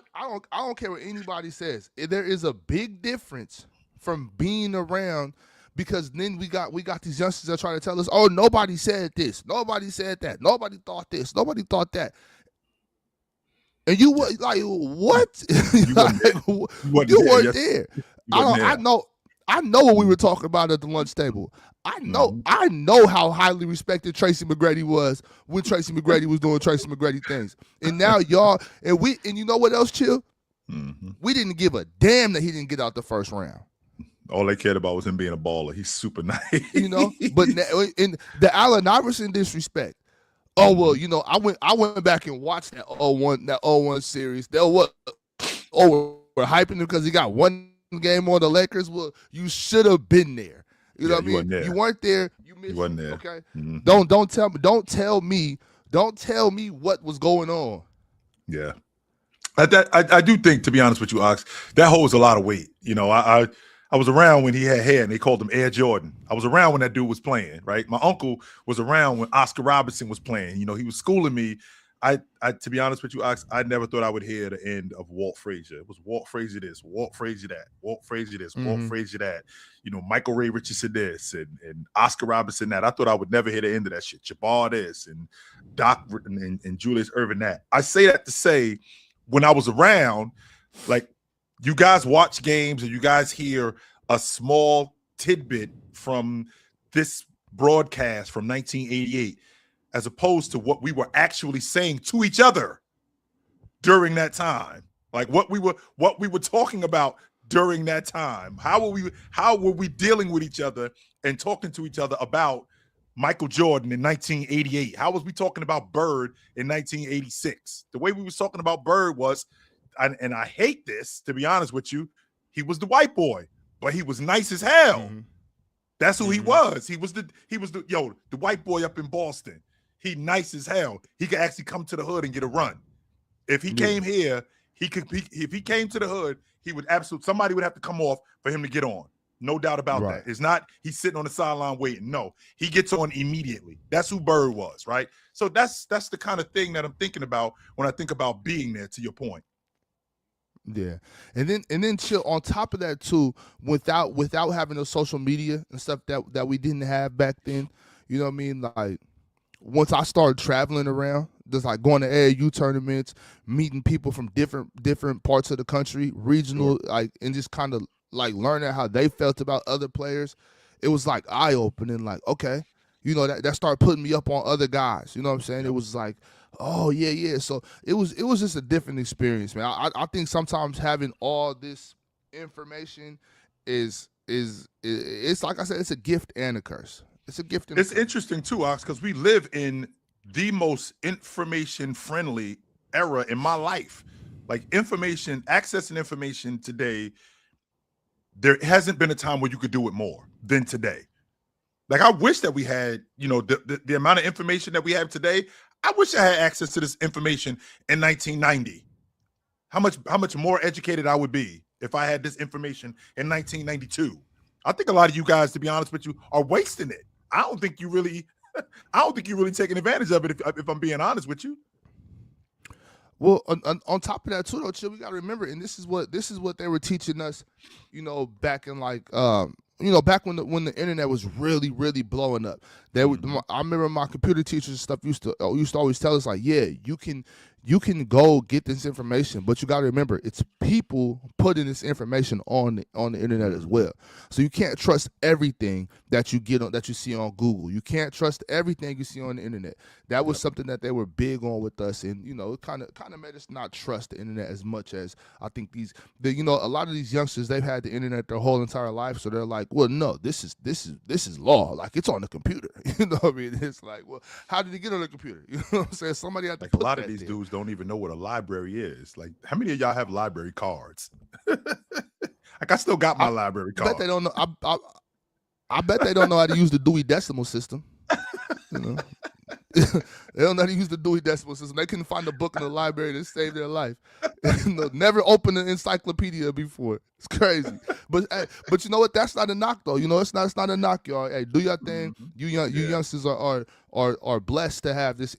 don't care what anybody says. There is a big difference from being around, because then we got these youngsters that try to tell us, oh, nobody said this, nobody said that, nobody thought this, nobody thought that. And you were like, what? You weren't there. I know what we were talking about at the lunch table. I know how highly respected Tracy McGrady was when Tracy McGrady was doing Tracy McGrady things. And now y'all, and you know what else, Chill? Mm-hmm. We didn't give a damn that he didn't get out the first round. All they cared about was him being a baller. He's super nice. But in the Allen Iverson disrespect. Oh well, I went back and watched that 0-1 series. We're hyping him because he got one game on the Lakers. Well, you should have been there. You know what I mean? You weren't there. You missed. You wasn't there. Okay. Mm-hmm. Don't tell me what was going on. Yeah. I do think, to be honest with you, Ox, that holds a lot of weight. I was around when he had hair and they called him Air Jordan. I was around when that dude was playing, right? My uncle was around when Oscar Robertson was playing. He was schooling me I to be honest with you, Ox, I never thought I would hear the end of Walt Frazier. It was Walt Frazier this, Walt Frazier that, Walt Frazier this, Walt Frazier that. Michael Ray Richardson this, and Oscar Robinson that. I thought I would never hear the end of that shit. Jabbar this, and Doc and Julius Erving that. I say that to say, when I was around, like, you guys watch games and you guys hear a small tidbit from this broadcast from 1988, as opposed to what we were actually saying to each other during that time. Like what we were talking about during that time. How were we dealing with each other and talking to each other about Michael Jordan in 1988? How was we talking about Bird in 1986? The way we was talking about Bird was, and I hate this, to be honest with you, he was the white boy, but he was nice as hell. That's who he was. He was the white boy up in Boston. He nice as hell. He could actually come to the hood and get a run. If he came here, if he came to the hood, he would somebody would have to come off for him to get on. No doubt about that. It's not he's sitting on the sideline waiting. No, he gets on immediately. That's who Bird was, right? So that's the kind of thing that I'm thinking about when I think about being there, to your point. Yeah, and then chill on top of that too, without having the social media and stuff that we didn't have back then. You know what I mean? Like, once I started traveling around, just like going to AAU tournaments, meeting people from different parts of the country, regional, like, and just kind of like learning how they felt about other players, it was like eye opening. Like, okay, that started putting me up on other guys. You know what I'm saying? It was like, oh yeah. So it was just a different experience, man. I think sometimes having all this information is it's like I said, it's a gift and a curse. It's a gift. It's interesting too, Ox, because we live in the most information-friendly era in my life. Like, accessing information today, there hasn't been a time where you could do it more than today. Like, I wish that we had, the amount of information that we have today. I wish I had access to this information in 1990. How much more educated I would be if I had this information in 1992. I think a lot of you guys, to be honest with you, are wasting it. I don't think you really taking advantage of it, if I'm being honest with you. Well, on top of that too, though, Chill, we got to remember, and this is what they were teaching us, back in back when the internet was really, really blowing up. I remember my computer teachers and stuff used to always tell us, like, yeah, you can go get this information, but you got to remember, it's people putting this information on the internet as well. So you can't trust everything that you see on Google. You can't trust everything you see on the internet. That was something that they were big on with us, and it kind of made us not trust the internet as much as I think a lot of these youngsters, they've had the internet their whole entire life, so they're like, well, no, this is law. Like, it's on the computer. You know what I mean? It's like, well, how did it get on the computer? You know what I'm saying? Somebody had to put a lot of these there. dudes don't even know what a library is. Like, how many of y'all have library cards? Like, I still got my library card. I bet they don't know. I bet they don't know how to use the Dewey Decimal System. They don't know how to use the Dewey Decimal System. They couldn't find a book in the library that saved their life. Never opened an encyclopedia before. It's crazy. But you know what? That's not a knock, though. It's not a knock, y'all. Hey, do your thing. You youngsters are blessed to have this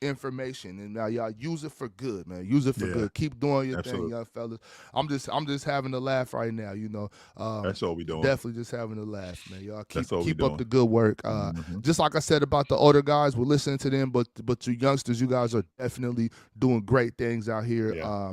information, and now y'all use it for good, man. Use it for good. Keep doing your thing, young fellas. I'm just having a laugh right now. That's all we doing. Definitely just having a laugh, man. Y'all keep up the good work. Just like I said about the older guys, we're listening to them, but you youngsters, you guys are definitely doing great things out here.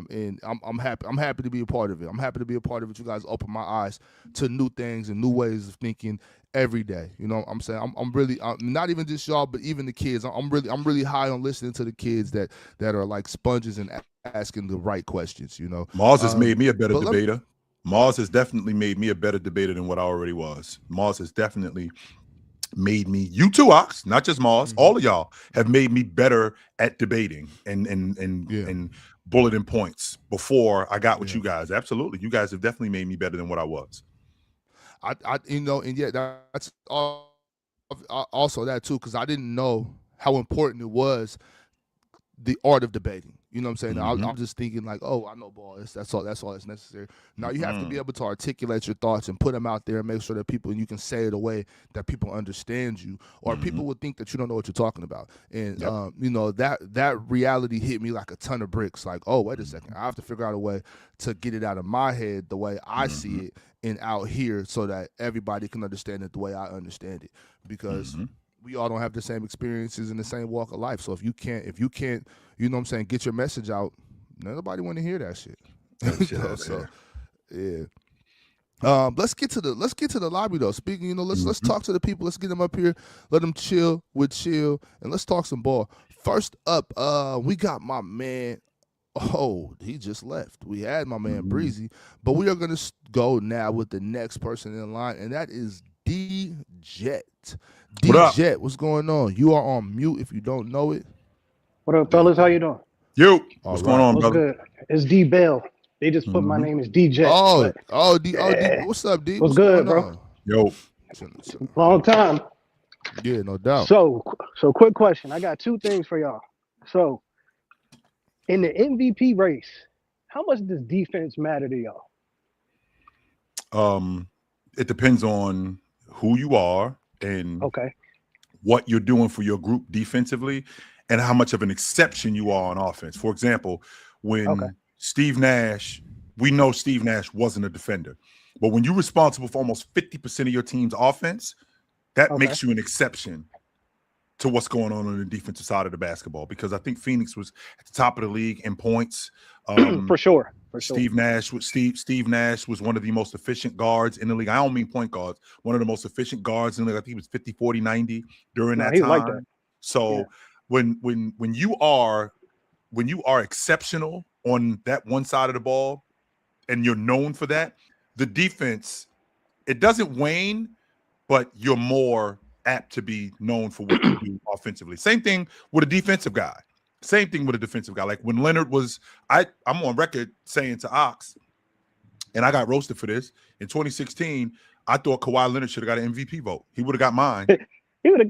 And I'm happy. I'm happy to be a part of it. I'm happy to be a part of it. You guys open my eyes to new things and new ways of thinking every day. You know what I'm saying? I'm really not even just y'all, but even the kids. I'm really high on listening to the kids that are like sponges and asking the right questions. Mars has made me a better debater. Mars has definitely made me a better debater than what I already was. Mars has definitely made me, you too, Ox, not just Mars, all of y'all have made me better at debating and bulleting points before I got with you guys. Absolutely. You guys have definitely made me better than what I was. That's also that too, because I didn't know how important it was, the art of debating. You know what I'm saying? I'm just thinking like, oh, I know ball. That's all that's necessary. Now you have to be able to articulate your thoughts and put them out there and make sure that you can say it a way that people understand you, or people would think that you don't know what you're talking about. And you know, that reality hit me like a ton of bricks. Like, oh, wait a second, I have to figure out a way to get it out of my head the way I see it and out here, so that everybody can understand it the way I understand it. Because we all don't have the same experiences in the same walk of life. So if you can't, you know what I'm saying, get your message out, nobody want to hear that shit. So yeah. Let's get to the lobby though. Speaking, you know, let's talk to the people. Let's get them up here. Let them chill, and let's talk some ball. First up, we got my man. Oh, he just left. We had my man Breezy, but we are gonna go now with the next person in line, and that is D Jet. D-Jet, what's going on? You are on mute if you don't know it. What up, fellas? How you doing? Yo, what's going on, what's brother? Good? It's D Bell. They just put my name as D-Jet. D, what's up, D? What's good, bro? On? Yo. Long time. Yeah, no doubt. So quick question. I got two things for y'all. So, in the MVP race, how much does defense matter to y'all? It depends on who you are and what you're doing for your group defensively, and how much of an exception you are on offense. For example, when Steve Nash, we know Steve Nash wasn't a defender, but when you're responsible for almost 50% of your team's offense, that makes you an exception to what's going on the defensive side of the basketball, because I think Phoenix was at the top of the league in points. For sure. Steve Nash was one of the most efficient guards in the league. I don't mean point guards, one of the most efficient guards in the league. I think he was 50, 40, 90 during that time. Like that. So when you are exceptional on that one side of the ball and you're known for that, the defense, it doesn't wane, but you're more apt to be known for what you do offensively. Same thing with a defensive guy. Like when Leonard was, I'm on record saying to Ox, and I got roasted for this, in 2016, I thought Kawhi Leonard should have got an MVP vote. He would have got mine.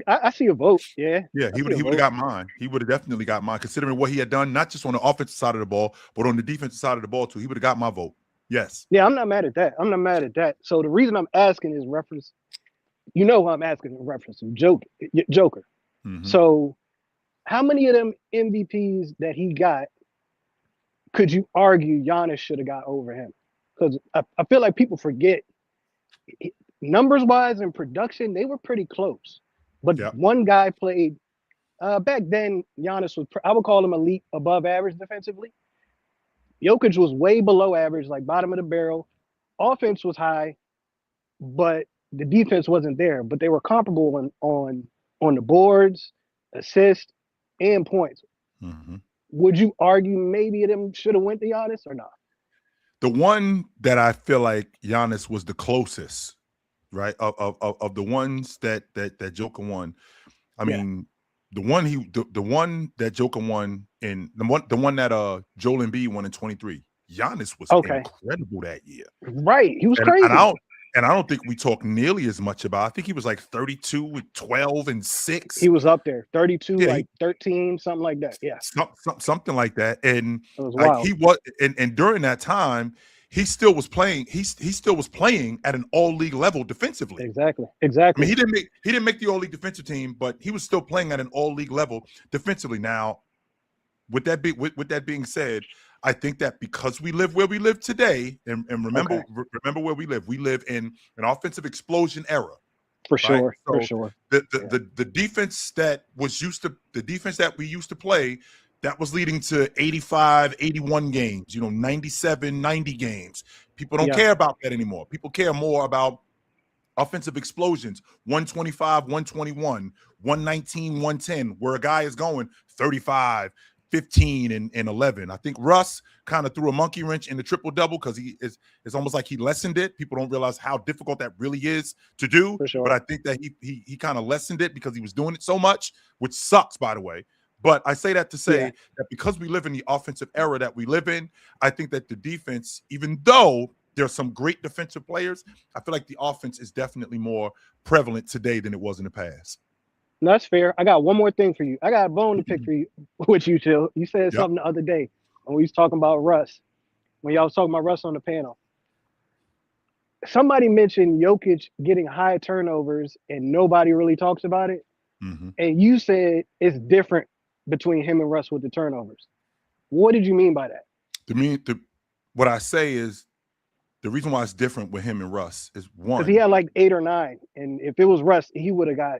I see a vote. Yeah. Yeah, he would have got mine. He would have definitely got mine, considering what he had done, not just on the offensive side of the ball, but on the defensive side of the ball too. He would have got my vote. Yes. Yeah, I'm not mad at that. So the reason I'm asking is reference, you know, I'm asking in reference to Joker. So how many of them MVPs that he got could you argue Giannis should have got over him? Because I feel like people forget, numbers-wise and production, they were pretty close. But one guy played, back then, Giannis was, I would call him elite, above average defensively. Jokic was way below average, like bottom of the barrel. Offense was high, but the defense wasn't there. But they were comparable on the boards, assists, and points. Would you argue maybe them should have went to Giannis or not? The one that I feel like Giannis was the closest, right, of the ones that Joker won. I mean, the one that Joker won, and the one that Joel Embiid won in 23. Giannis was incredible that year. Right, he was crazy. And I don't think we talk nearly as much about. I think he was like 32 with 12 and 6. He was up there, 32, like 13, something like that. Yeah, something like that. And wild. He was, and during that time, he still was playing. He still was playing at an all-league level defensively. Exactly. I mean, he didn't make the all-league defensive team, but he was still playing at an all-league level defensively. Now, with that being said, I think that because we live where we live today, and remember where we live in an offensive explosion era. For sure, right? for sure. The defense that we used to play, that was leading to 85, 81 games, 97, 90 games. People don't care about that anymore. People care more about offensive explosions, 125, 121, 119, 110, where a guy is going 35, 15 and 11. I think Russ kind of threw a monkey wrench in the triple-double because it's almost like he lessened it. People don't realize how difficult that really is to do. For sure. But I think that he kind of lessened it because he was doing it so much, which sucks, by the way. But I say that to say that because we live in the offensive era that we live in, I think that the defense, even though there are some great defensive players, I feel like the offense is definitely more prevalent today than it was in the past. No, that's fair. I got one more thing for you. I got a bone to pick for you with you, Chill. You said Yep. something the other day when we was talking about Russ. When y'all was talking about Russ on the panel. Somebody mentioned Jokic getting high turnovers and nobody really talks about it. Mm-hmm. And you said it's different between him and Russ with the turnovers. What did you mean by that? What I say is the reason why it's different with him and Russ is one. Because he had like 8 or 9. And if it was Russ, he would have got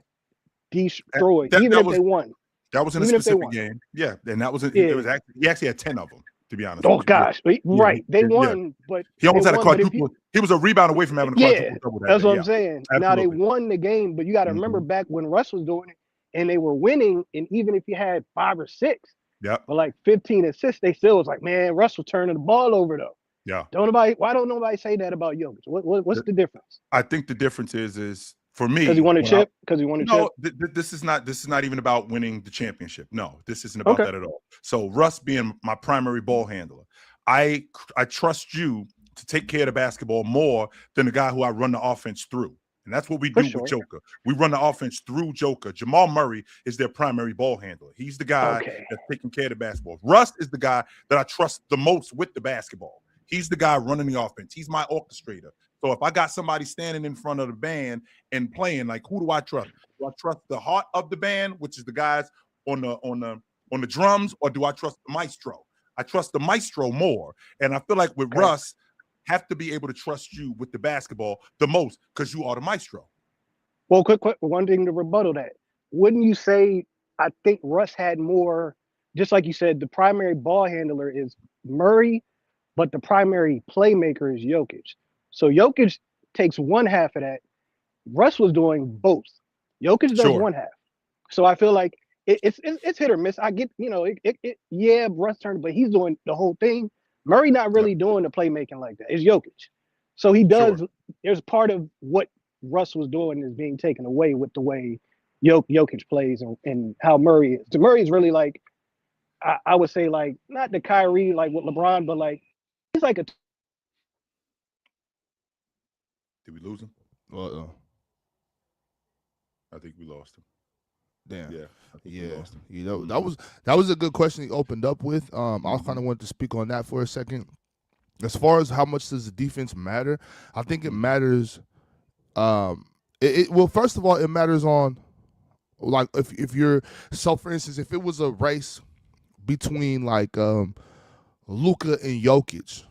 destroyed, they won. That was in even a specific game. Yeah. And that was, it was actually, he actually had 10 of them, to be honest. Oh, gosh. Yeah. Right. They won, but he almost had a quadruple. He was a rebound away from having a quadruple double. That's what I'm saying. Absolutely. Now they won the game, but you got to remember back when Russ was doing it and they were winning, and even if you had 5 or 6, but like 15 assists, they still was like, man, Russ was turning the ball over though. Yeah. Why don't nobody say that about Jokic? What's the difference? I think the difference is for me, because he won a chip. No, this is not even about winning the championship. No, this isn't about that at all. So Russ being my primary ball handler, I trust you to take care of the basketball more than the guy who I run the offense through. And that's what we do with Joker. We run the offense through Joker. Jamal Murray is their primary ball handler. He's the guy that's taking care of the basketball. Russ is the guy that I trust the most with the basketball. He's the guy running the offense. He's my orchestrator. So if I got somebody standing in front of the band and playing, like, who do I trust? Do I trust the heart of the band, which is the guys on the drums, or do I trust the maestro? I trust the maestro more. And I feel like with Russ, have to be able to trust you with the basketball the most because you are the maestro. Well, quick, one thing to rebuttal that. Wouldn't you say, I think Russ had more, just like you said, the primary ball handler is Murray, but the primary playmaker is Jokic. So Jokic takes one half of that. Russ was doing both. Jokic does one half. So I feel like it's hit or miss. I get, Russ turned, but he's doing the whole thing. Murray not really doing the playmaking like that. It's Jokic. So he does. There's part of what Russ was doing is being taken away with the way Jokic plays and how Murray is. So Murray is really like, I would say, like, not the Kyrie like with LeBron, but like he's like a. Did we lose him? I think we lost him. Damn. Yeah. That was a good question he opened up with. I kind of wanted to speak on that for a second. As far as how much does the defense matter, I think it matters. Well, first of all, it matters on, like, if you're, so for instance, if it was a race between like Luka and Jokic,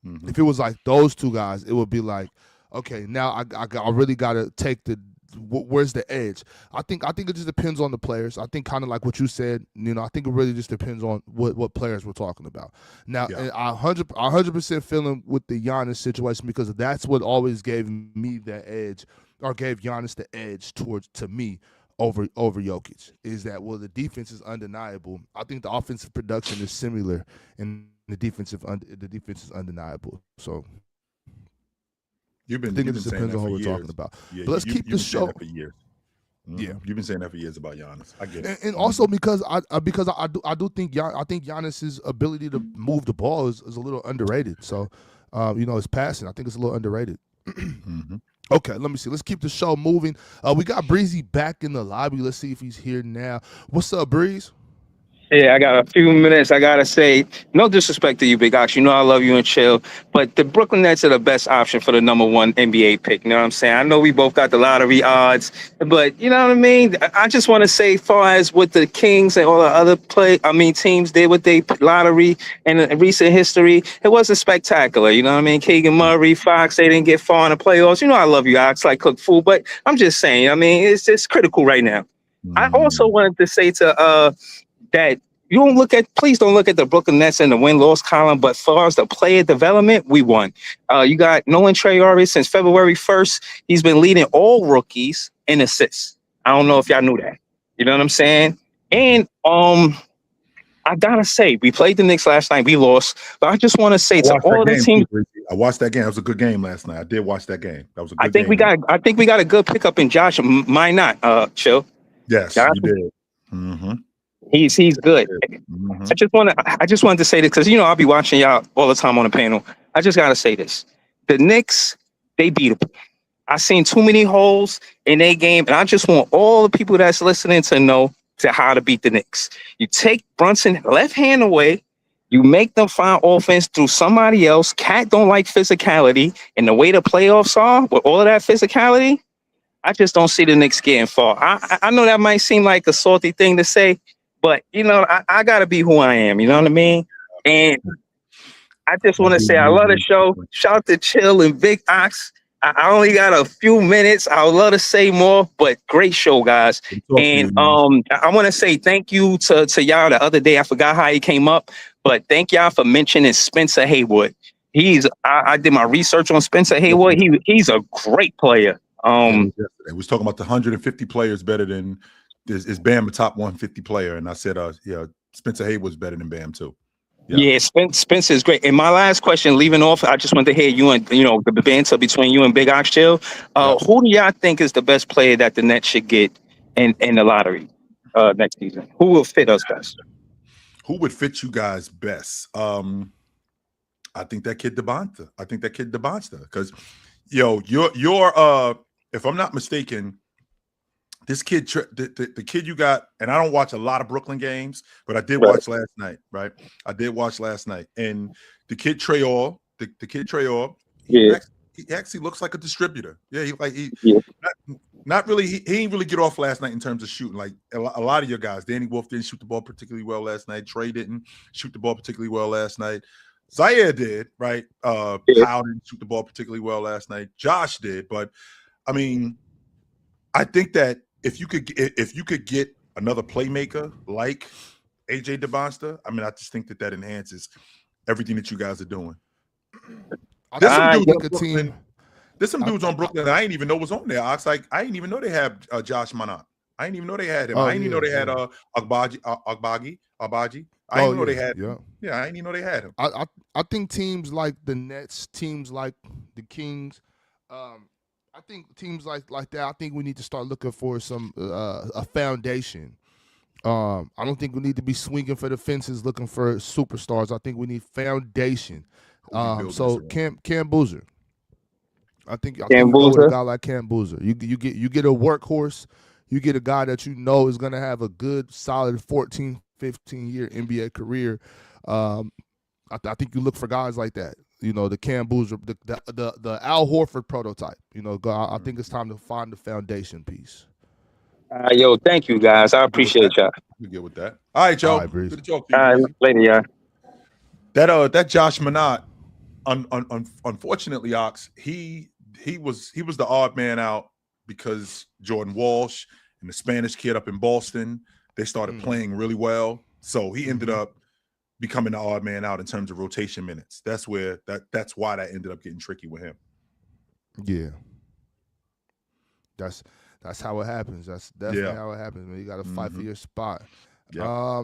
if it was like those two guys, it would be like, okay, now I really got to take where's the edge? I think it just depends on the players. I think kind of like what you said, I think it really just depends on what players we're talking about. Now, and I 100% feeling with the Giannis situation because that's what always gave me that edge, or gave Giannis the edge to me over Jokic, is that, well, the defense is undeniable. I think the offensive production is similar, and the defense is undeniable. So. I think it just depends on what we're talking about. Yeah, but let's keep the show. For years. Yeah, you've been saying that for years about Giannis. I get it, and also because I do think Giannis's ability to move the ball is a little underrated. So, his passing, I think it's a little underrated. Okay, let me see. Let's keep the show moving. We got Breezy back in the lobby. Let's see if he's here now. What's up, Breeze? Yeah, I got a few minutes. I gotta say, no disrespect to you, Big Ox. You know I love you and Chill, but the Brooklyn Nets are the best option for the number 1 NBA pick. You know what I'm saying? I know we both got the lottery odds, but you know what I mean? I just want to say, far as what the Kings and all the other teams did with their lottery and in recent history, it wasn't spectacular. You know what I mean? Keegan Murray, Fox, they didn't get far in the playoffs. You know I love you, Ox, like cook food, but I'm just saying, I mean, it's just critical right now. I also wanted to say to that please don't look at the Brooklyn Nets in the win-loss column, but as far as the player development, we won. You got Nolan Traore since February 1st. He's been leading all rookies in assists. I don't know if y'all knew that. You know what I'm saying? And I gotta say, we played the Knicks last night. We lost, but I just want to say to all the teams. I watched that game. It was a good game last night. I did watch that game. That was a good game. I think we got a good pickup in Josh. Might not, Chill. Yes, Josh, you did. He's good. I just wanted to say this because I'll be watching y'all all the time on the panel. I just gotta say this: the Knicks, they beatable. I seen too many holes in their game, and I just want all the people that's listening to know how to beat the Knicks. You take Brunson left hand away, you make them find offense through somebody else. Cat don't like physicality, and the way the playoffs are with all of that physicality, I just don't see the Knicks getting far. I know that might seem like a salty thing to say, but I gotta be who I am. You know what I mean? And I just want to say I love the show. Shout out to Chill and Big Ox. I only got a few minutes. I would love to say more, but great show, guys. And I want to say thank you to y'all. The other day, I forgot how he came up, but thank y'all for mentioning Spencer Haywood. I did my research on Spencer Haywood. He's a great player. We was talking about the 150 players better than is Bam a top 150 player, and I said, Spencer Haywood's better than Bam too. Yeah, Spencer is great. And my last question, leaving off, I just want to hear you and the banter between you and Big Ox Chill. Who do y'all think is the best player that the Nets should get in the lottery next season? Who will fit us best? Who would fit you guys best? I think that kid Devonta. Because you're if I'm not mistaken, this kid, the kid you got, and I don't watch a lot of Brooklyn games, but I did watch last night, right? I did watch last night, and the kid Traore, he actually looks like a distributor. Yeah, not really. He didn't really get off last night in terms of shooting. Like a lot of your guys, Danny Wolf didn't shoot the ball particularly well last night. Trey didn't shoot the ball particularly well last night. Zaire did, right? Powell didn't shoot the ball particularly well last night. Josh did, but I mean, I think that if you could get another playmaker like AJ DeBonster, I mean, I just think that enhances everything that you guys are doing. There's some dudes on Brooklyn that I didn't even know was on there. I didn't even know they had Josh Minott. I didn't even know they had him. I didn't even know they had Agbaji. I didn't know they had him. Yeah, I didn't even know they had him. I think teams like the Nets, teams like the Kings, I think teams like that, I think we need to start looking for some a foundation. I don't think we need to be swinging for the fences looking for superstars. I think we need foundation. So Cam Boozer. I think you go with a guy like Cam Boozer. You get a workhorse. You get a guy that you know is going to have a good, solid 14, 15-year NBA career. I think you look for guys like that. The Cam Boozer, the Al Horford prototype. I think it's time to find the foundation piece. Thank you, guys. I appreciate y'all. You good with that? All right, Joe. Good to talk to you. All right, later, y'all. That Josh Minott, unfortunately, Ox, he was the odd man out because Jordan Walsh and the Spanish kid up in Boston, they started playing really well. So he ended up becoming the odd man out in terms of rotation minutes. That's why that ended up getting tricky with him. Yeah. That's how it happens. That's definitely how it happens, man. You got to fight for your spot. Yeah.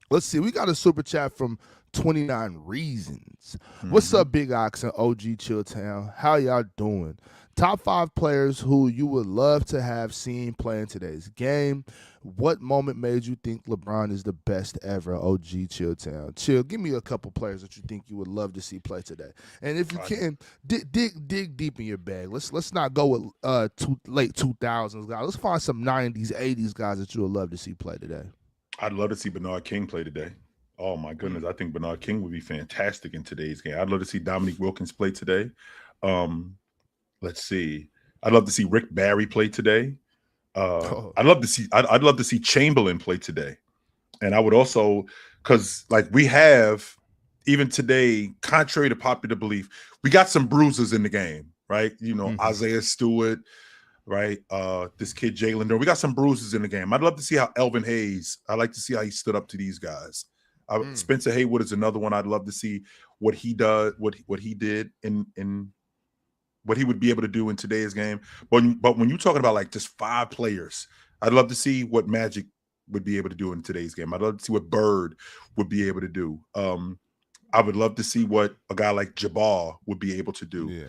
Let's see. We got a super chat from 29 Reasons. What's up, Big Ox and OG Chilltown? How y'all doing? Top 5 players who you would love to have seen play in today's game. What moment made you think LeBron is the best ever? OG Chilltown. Chill, give me a couple players that you think you would love to see play today. And if you can, dig deep in your bag. Let's not go with late 2000s guys. Let's find some 90s, 80s guys that you would love to see play today. I'd love to see Bernard King play today. Oh, my goodness. I think Bernard King would be fantastic in today's game. I'd love to see Dominique Wilkins play today. Let's see. I'd love to see Rick Barry play today. I'd love to see Chamberlain play today. And I would also, because like we have, even today, contrary to popular belief, we got some bruisers in the game, right? Isaiah Stewart, right? This kid Jalen Durant. We got some bruises in the game. I'd love to see how Elvin Hayes, I'd like to see how he stood up to these guys. Spencer Haywood is another one. I'd love to see what he does, what he did in what he would be able to do in today's game. But when you're talking about like just 5 players, I'd love to see what Magic would be able to do in today's game. I'd love to see what Bird would be able to do. I would love to see what a guy like Jabbar would be able to do. Yeah.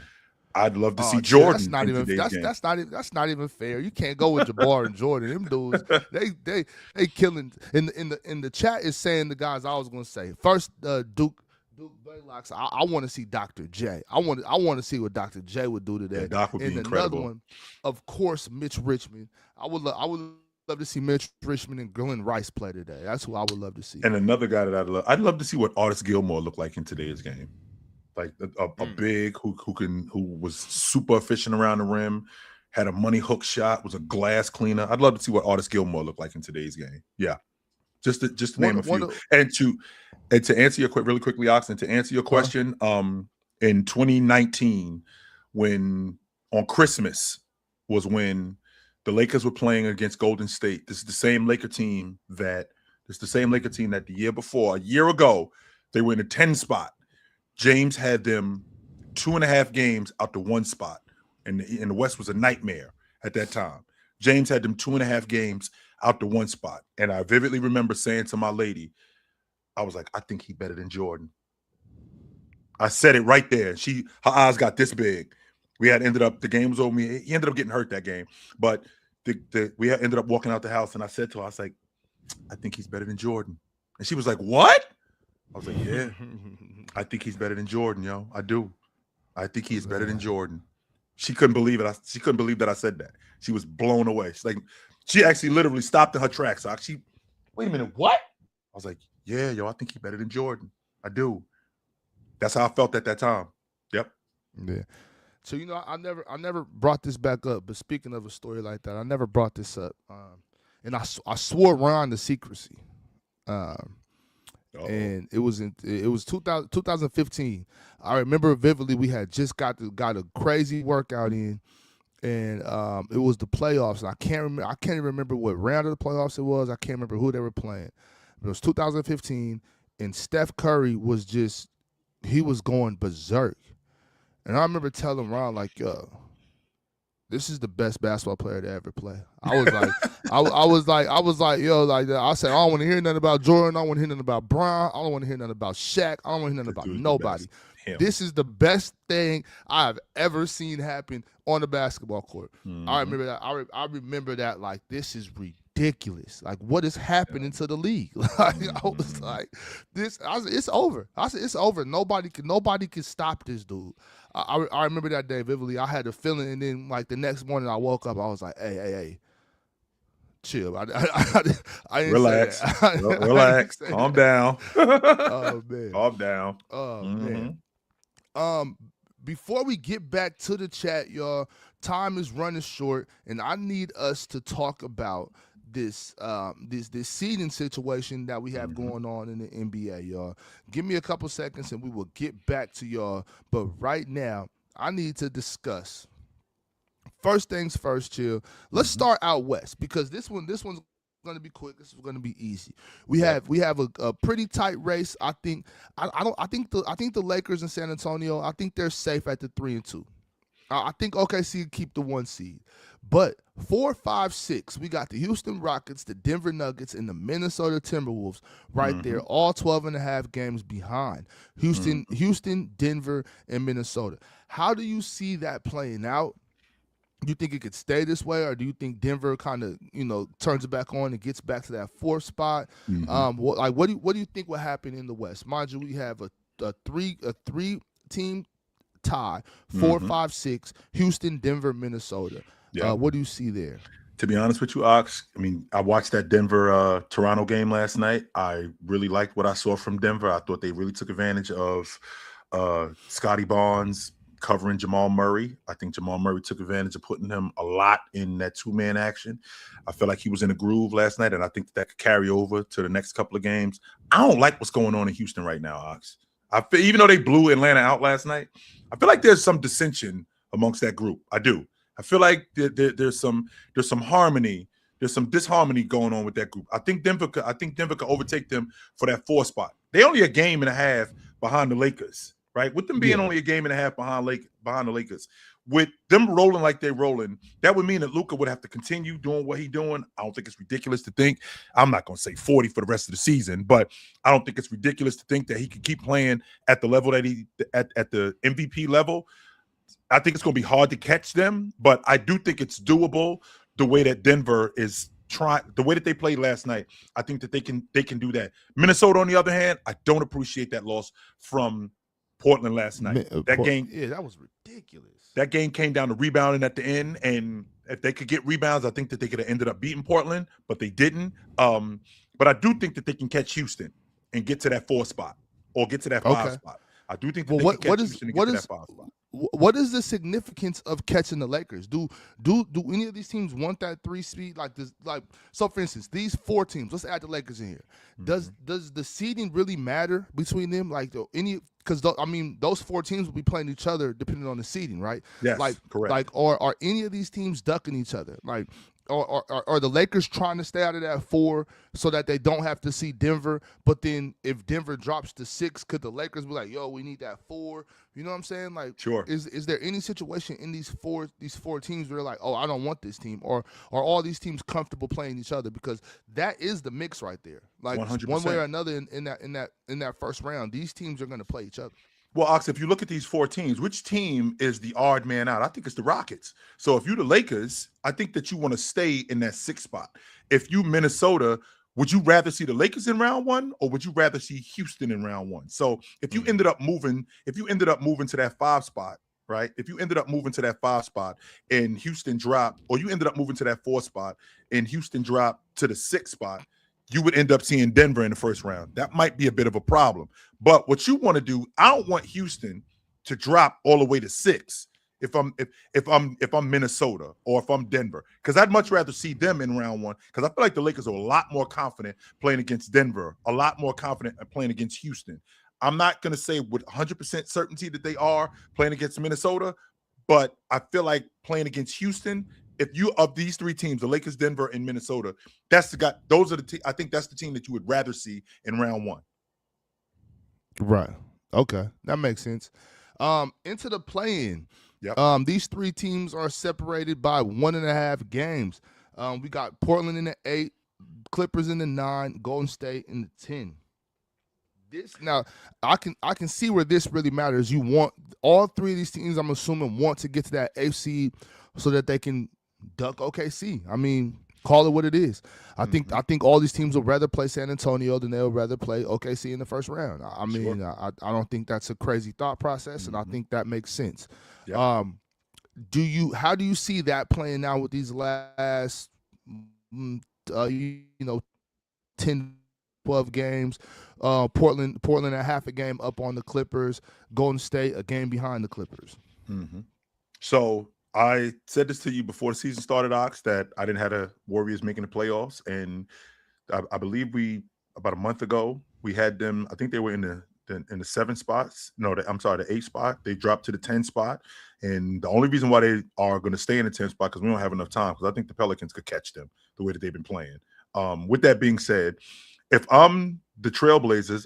I'd love to see Jordan. That's not even fair. You can't go with Jabbar and Jordan. Them dudes, they killing. In the chat is saying the guys I was gonna say. First, Duke Duke Baylocks. I want to see Dr. J. I want to see what Dr. J would do today. Yeah, Doc would be and incredible. Another one, of course, Mitch Richmond. I would love to see Mitch Richmond and Glenn Rice play today. That's who I would love to see. And another guy that I'd love to see what Artis Gilmore looked like in today's game. Like a big who was super efficient around the rim, had a money hook shot, was a glass cleaner. I'd love to see what Artis Gilmore looked like in today's game. Yeah. Just to name a few. And to answer your really quickly, Ox, and to answer your question, in 2019, when on Christmas was when the Lakers were playing against Golden State. This is the same Laker team that the year before, a year ago, they were in a 10 spot. James had them 2.5 games out to 1 spot, and the West was a nightmare at that time. James had them 2.5 games out to 1 spot, and I vividly remember saying to my lady, I was like, I think he better than Jordan. I said it right there. Her eyes got this big. The game was over me. He ended up getting hurt that game, but we ended up walking out the house, and I said to her, I was like, I think he's better than Jordan. And she was like, what? I was like, yeah, I think he's better than Jordan, yo. I do. I think he is better than Jordan. She couldn't believe it. She couldn't believe that I said that. She was blown away. She's like, she actually literally stopped in her tracks. So wait a minute, what? I was like, yeah, yo, I think he's better than Jordan. I do. That's how I felt at that time. Yep. Yeah. So I never brought this back up. But speaking of a story like that, I never brought this up. And I swore Ron to secrecy. And it was 2015. I remember vividly we had just got a crazy workout in, and it was the playoffs. And I can't even remember what round of the playoffs it was. I can't remember who they were playing. But it was 2015, and Steph Curry was going berserk. And I remember telling Ron, like, yo, this is the best basketball player to ever play. I was like, I was like, yo, like I said, I don't want to hear nothing about Jordan. I don't want to hear nothing about Bron. I don't want to hear nothing about Shaq. I don't want to hear nothing about nobody. This is the best thing I've ever seen happen on the basketball court. Mm-hmm. I remember that. I remember that. Like, this is ridiculous. Like, what is happening to the league? Like, I was like, it's over. I said, it's over. Nobody can stop this dude. I remember that day vividly. I had a feeling, and then like the next morning I woke up, I was like, hey, chill. I didn't relax. Say that. Relax. Calm down. Oh man. Calm down. Oh man. Before we get back to the chat, y'all, time is running short, and I need us to talk about this seeding situation that we have going on in the NBA, y'all. Give me a couple seconds and we will get back to y'all. But right now, I need to discuss. First things first, chill. Let's start out west, because this one's going to be quick. This is going to be easy. We have a pretty tight race. I think the Lakers and San Antonio, I think they're safe at the 3-2. I think OKC keep the 1 seed. But 4, 5, 6, we got the Houston Rockets, the Denver Nuggets, and the Minnesota Timberwolves right there, all 12.5 games behind. Houston, Denver, and Minnesota. How do you see that playing out? Do you think it could stay this way, or do you think Denver kind of, turns it back on and gets back to that 4th spot? What do you think will happen in the West? Mind you, we have a three-team tie, 4, 5, 6, Houston, Denver, Minnesota. Yeah. What do you see there? To be honest with you, Ox, I mean, I watched that Denver Toronto game last night. I really liked what I saw from Denver. I thought they really took advantage of Scotty Barnes covering Jamal Murray. I think Jamal Murray took advantage of putting him a lot in that 2-man action. I felt like he was in a groove last night, and I think that could carry over to the next couple of games. I don't like what's going on in Houston right now, Ox. Even though they blew Atlanta out last night, I feel like there's some dissension amongst that group. I do. I feel like there's some harmony. There's some disharmony going on with that group. I think Denver could overtake them for that 4 spot. They only a game and a half behind the Lakers, right? With them being only a game and a half behind the Lakers, with them rolling like they're rolling, that would mean that Luka would have to continue doing what he's doing. I don't think it's ridiculous to think. I'm not going to say 40 for the rest of the season, but I don't think it's ridiculous to think that he could keep playing at the level that at the MVP level. I think it's going to be hard to catch them, but I do think it's doable the way that Denver is the way that they played last night, I think that they can do that. Minnesota, on the other hand, I don't appreciate that loss from Portland last night. That game, yeah, that was ridiculous. That game came down to rebounding at the end, and if they could get rebounds, I think that they could have ended up beating Portland, but they didn't. But I do think that they can catch Houston and get to that 4 spot or get to that 5 spot. I do think that they can catch Houston and get to that 5 spot. What is the significance of catching the Lakers? Do any of these teams want that 3 speed like this? Like, so for instance, these 4 teams. Let's add the Lakers in here. Does the seeding really matter between them? Like because those 4 teams will be playing each other depending on the seeding, right? Yes, like correct. Like, or are any of these teams ducking each other? Like, or are the Lakers trying to stay out of that 4 so that they don't have to see Denver? But then if Denver drops to 6, could the Lakers be like, yo, we need that 4? You know what I'm saying? Like, sure. Is there any situation in these four teams where they're like, oh, I don't want this team, or are all these teams comfortable playing each other? Because that is the mix right there. Like 100%. One way or another in that first round, these teams are going to play each other. Well, Ox, if you look at these 4 teams, which team is the odd man out? I think it's the Rockets. So if you're the Lakers, I think that you want to stay in that 6th spot. If you Minnesota, would you rather see the Lakers in round 1, or would you rather see Houston in round 1? So if you ended up moving to that 5 spot, right? If you ended up moving to that 5 spot and Houston dropped, or you ended up moving to that 4 spot and Houston dropped to the 6 spot, you would end up seeing Denver in the first round. That might be a bit of a problem. But what you want to do, I don't want Houston to drop all the way to 6 if I'm Minnesota or if I'm Denver, because I'd much rather see them in round 1, because I feel like the Lakers are a lot more confident playing against Denver, a lot more confident playing against Houston. I'm not going to say with 100% certainty that they are playing against Minnesota, but I feel like playing against Houston, if you of these 3 teams, the Lakers, Denver, and Minnesota, that's the guy. Those are the I think that's the team that you would rather see in round 1. Right. Okay, that makes sense. Into the play-in. Yep. These 3 teams are separated by 1.5 games. We got Portland in the 8, Clippers in the 9, Golden State in the 10. Now, I can see where this really matters. You want all 3 of these teams, I'm assuming, want to get to that 8th seed so that they can duck OKC. I mean, call it what it is. I think all these teams will rather play San Antonio than they'll rather play OKC in the first round. I mean, sure. I don't think that's a crazy thought process, and I think that makes sense. Yep. How do you see that playing out with these last 10, 12 games? Portland a half a game up on the Clippers. Golden State a game behind the Clippers. Mm-hmm. So I said this to you before the season started, Ox, that I didn't have the Warriors making the playoffs, and I believe about a month ago we had them. I think they were in the 7 spots. No, the 8 spot. They dropped to the 10 spot, and the only reason why they are going to stay in the 10 spot because we don't have enough time. Because I think the Pelicans could catch them the way that they've been playing. With that being said, if I'm the Trailblazers,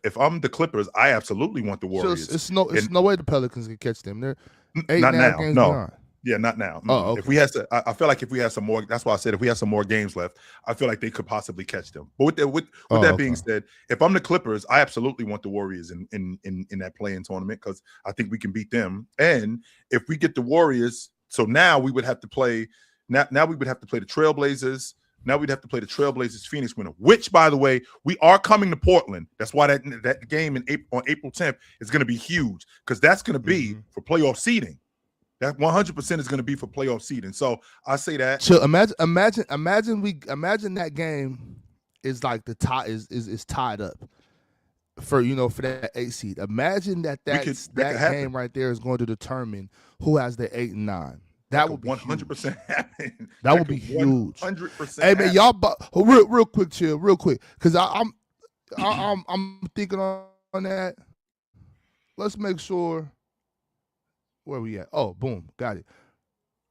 if I'm the Clippers, I absolutely want the Warriors. It's no way the Pelicans can catch them. They're 8 not now. games No. behind. Yeah, not now. Oh, okay. If we have to, I feel like if we have some more, that's why I said if we have some more games left, I feel like they could possibly catch them. But with that being said, if I'm the Clippers, I absolutely want the Warriors in that play-in tournament because I think we can beat them. And if we get the Warriors, so now we would have to play. Now we would have to play the Trailblazers. Now we'd have to play the Trailblazers Phoenix winner, which, by the way, we are coming to Portland. That's why that game on April 10th is going to be huge because that's going to be for playoff seeding. That 100% is going to be for playoff seeding. So I say that. So imagine that game is like the tie is tied up for that 8 seed. Imagine that game right there is going to determine who has the 8 and 9. That would be 100% happen. That would be huge. 100%. Hey man, y'all, real quick, chill, real quick, because I'm thinking on that. Let's make sure. Where we at? Oh, boom, got it.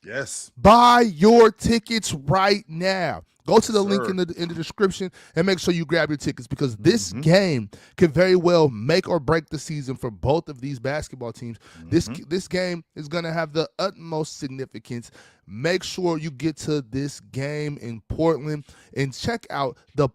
Yes. Buy your tickets right now. Go to the link in the description and make sure you grab your tickets because this game could very well make or break the season for both of these basketball teams. This game is going to have the utmost significance make sure you get to this game in Portland and check out the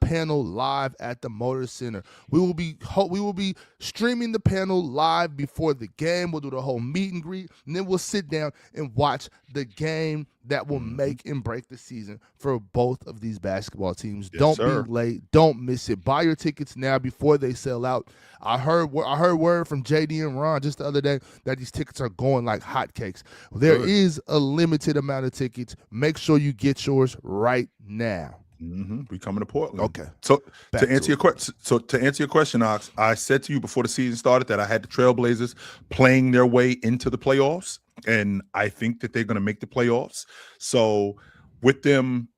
panel live at the Motor Center. We will be streaming the panel live before the game. We'll do the whole meet and greet, and then we'll sit down and watch the game that will make and break the season for both of these basketball teams. Yes, Don't sir. be late. Don't miss it. Buy your tickets now before they sell out. I heard word from JD and Ron just the other day that these tickets are going like hotcakes. There is a limited amount of tickets. Make sure you get yours right now. We coming to Portland. Okay. So to answer your question, Ox, I said to you before the season started that I had the Trailblazers playing their way into the playoffs, and I think that they're going to make the playoffs. So with them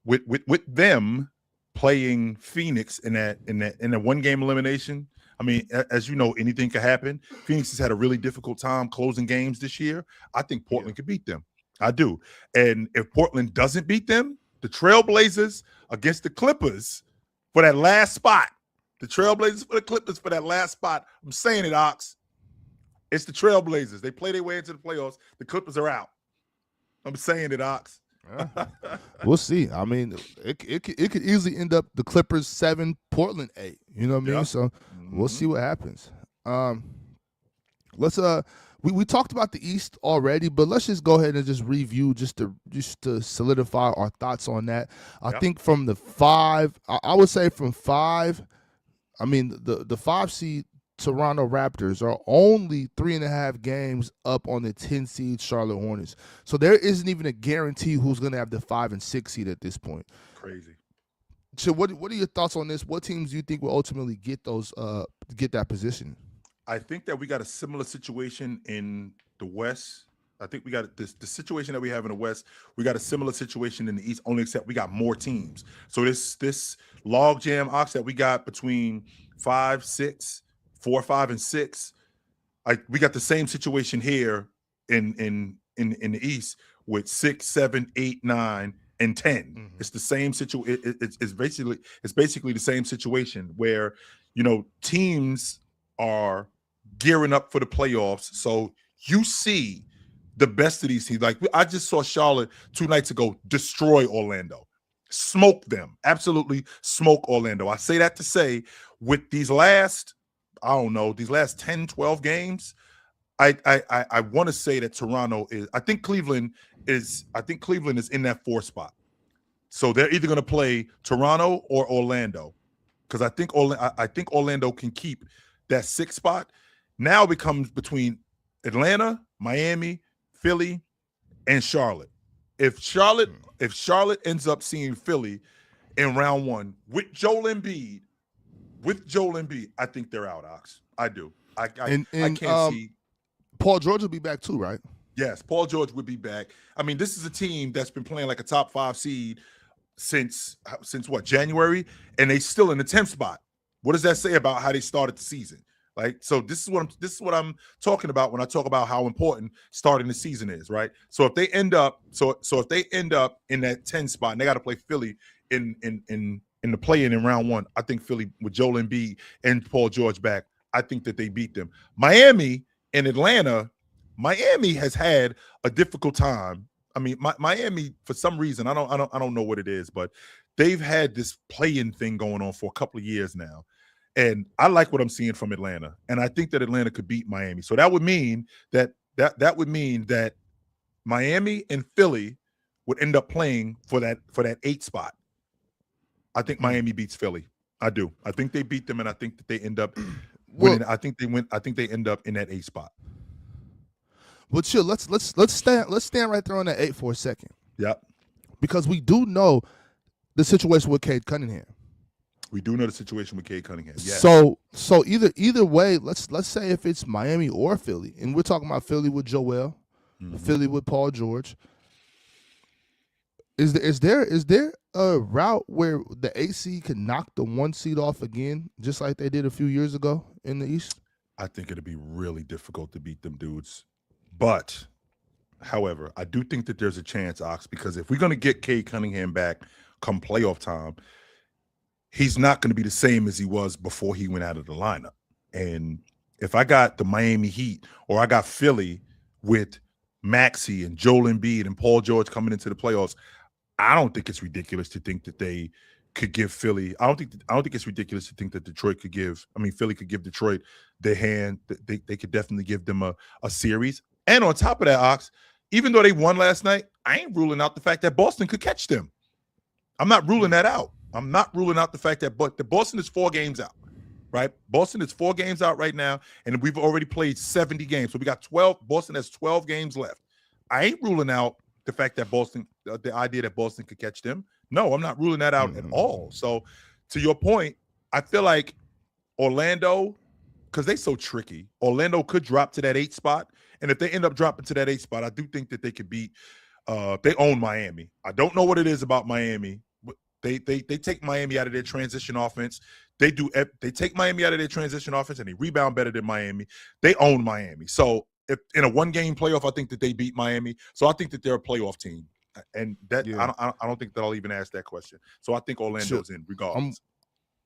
playing Phoenix in a one-game elimination, I mean, as you know, anything could happen. Phoenix has had a really difficult time closing games this year. I think Portland could beat them. I do. And if Portland doesn't beat them, the Trailblazers against the Clippers for that last spot. The Trailblazers for the Clippers for that last spot. I'm saying it, Ox. It's the Trailblazers. They play their way into the playoffs. The Clippers are out. I'm saying it, Ox. We'll see. I mean, it could easily end up the Clippers 7, Portland 8. You know what I mean? So we'll see what happens. Let's we talked about the East already, but let's just go ahead and just review just to solidify our thoughts on that. I think from the 5, I would say from 5. I mean, the 5 seed Toronto Raptors are only 3.5 games up on the 10 seed Charlotte Hornets. So there isn't even a guarantee who's going to have the 5 and 6 seed at this point. Crazy. So what are your thoughts on this? What teams do you think will ultimately get that position? I think that we got a similar situation in the West. I think we got the situation that we have in the West. We got a similar situation in the East, only except we got more teams. So this log jam, Ox, that we got between 5, 6, 4, 5, and 6. We got the same situation here in the East with 6, 7, 8, 9, and 10. It's the same situation. It's basically the same situation where teams are gearing up for the playoffs. So you see the best of these teams. Like I just saw Charlotte 2 nights ago destroy Orlando, smoke them, absolutely smoke Orlando. I say that to say with these last 10, 12 games, I want to say that Toronto is. I think Cleveland is in that 4 spot. So they're either going to play Toronto or Orlando, because I think Orlando can keep that 6 spot. Now it becomes between Atlanta, Miami, Philly, and Charlotte. If Charlotte ends up seeing Philly in round 1 with Joel Embiid, I think they're out, Ox. I do. I can't see. Paul George will be back too, right? Yes, Paul George would be back. I mean, this is a team that's been playing like a top 5 seed since what, January, and they still in the 10th spot. What does that say about how they started the season? Like, so this is what I'm talking about when I talk about how important starting the season is, right? So if they end up in that 10 spot and they got to play Philly in the play-in in round 1, I think Philly with Joel Embiid and Paul George back, I think that they beat them. Miami and Atlanta, Miami has had a difficult time. I mean, Miami, for some reason, I don't know what it is, but they've had this play-in thing going on for a couple of years now. And I like what I'm seeing from Atlanta. And I think that Atlanta could beat Miami. So that would mean that Miami and Philly would end up playing for that 8 spot. I think Miami beats Philly. I do. I think they beat them, and I think that they end up winning. I think they end up in that 8 spot. Well, chill. Let's stand right there on that 8 for a second. Yep. Because we do know the situation with Cade Cunningham. We do know the situation with Cade Cunningham. Yes. So either way, let's say if it's Miami or Philly, and we're talking about Philly with Joel, Philly with Paul George. Is there a route where the 8 seed can knock the 1 seed off again, just like they did a few years ago in the East? I think it'll be really difficult to beat them dudes. But, however, I do think that there's a chance, Ox, because if we're going to get Cade Cunningham back come playoff time, he's not going to be the same as he was before he went out of the lineup. And if I got the Miami Heat or I got Philly with Maxey and Joel Embiid and Paul George coming into the playoffs, I don't think it's ridiculous to think that they could give Philly. I don't think it's ridiculous to think that Philly could give Detroit their hand. They could definitely give them a series. And on top of that, Ox, even though they won last night, I ain't ruling out the fact that Boston could catch them. I'm not ruling that out. I'm not ruling out the fact that, but the Boston is 4 games out, right? Boston is 4 games out right now, and we've already played 70 games. So we got 12. Boston has 12 games left. I ain't ruling out the fact that the idea that Boston could catch them. No, I'm not ruling that out at all. So to your point, I feel like Orlando, because they're so tricky, Orlando could drop to that 8 spot. And if they end up dropping to that 8 spot, I do think that they could beat they own Miami. I don't know what it is about Miami. They take Miami out of their transition offense. They take Miami out of their transition offense and they rebound better than Miami. They own Miami. So if in a 1-game playoff, I think that they beat Miami. So I think that they're a playoff team. And that I don't think that I'll even ask that question. So I think Orlando's in regardless.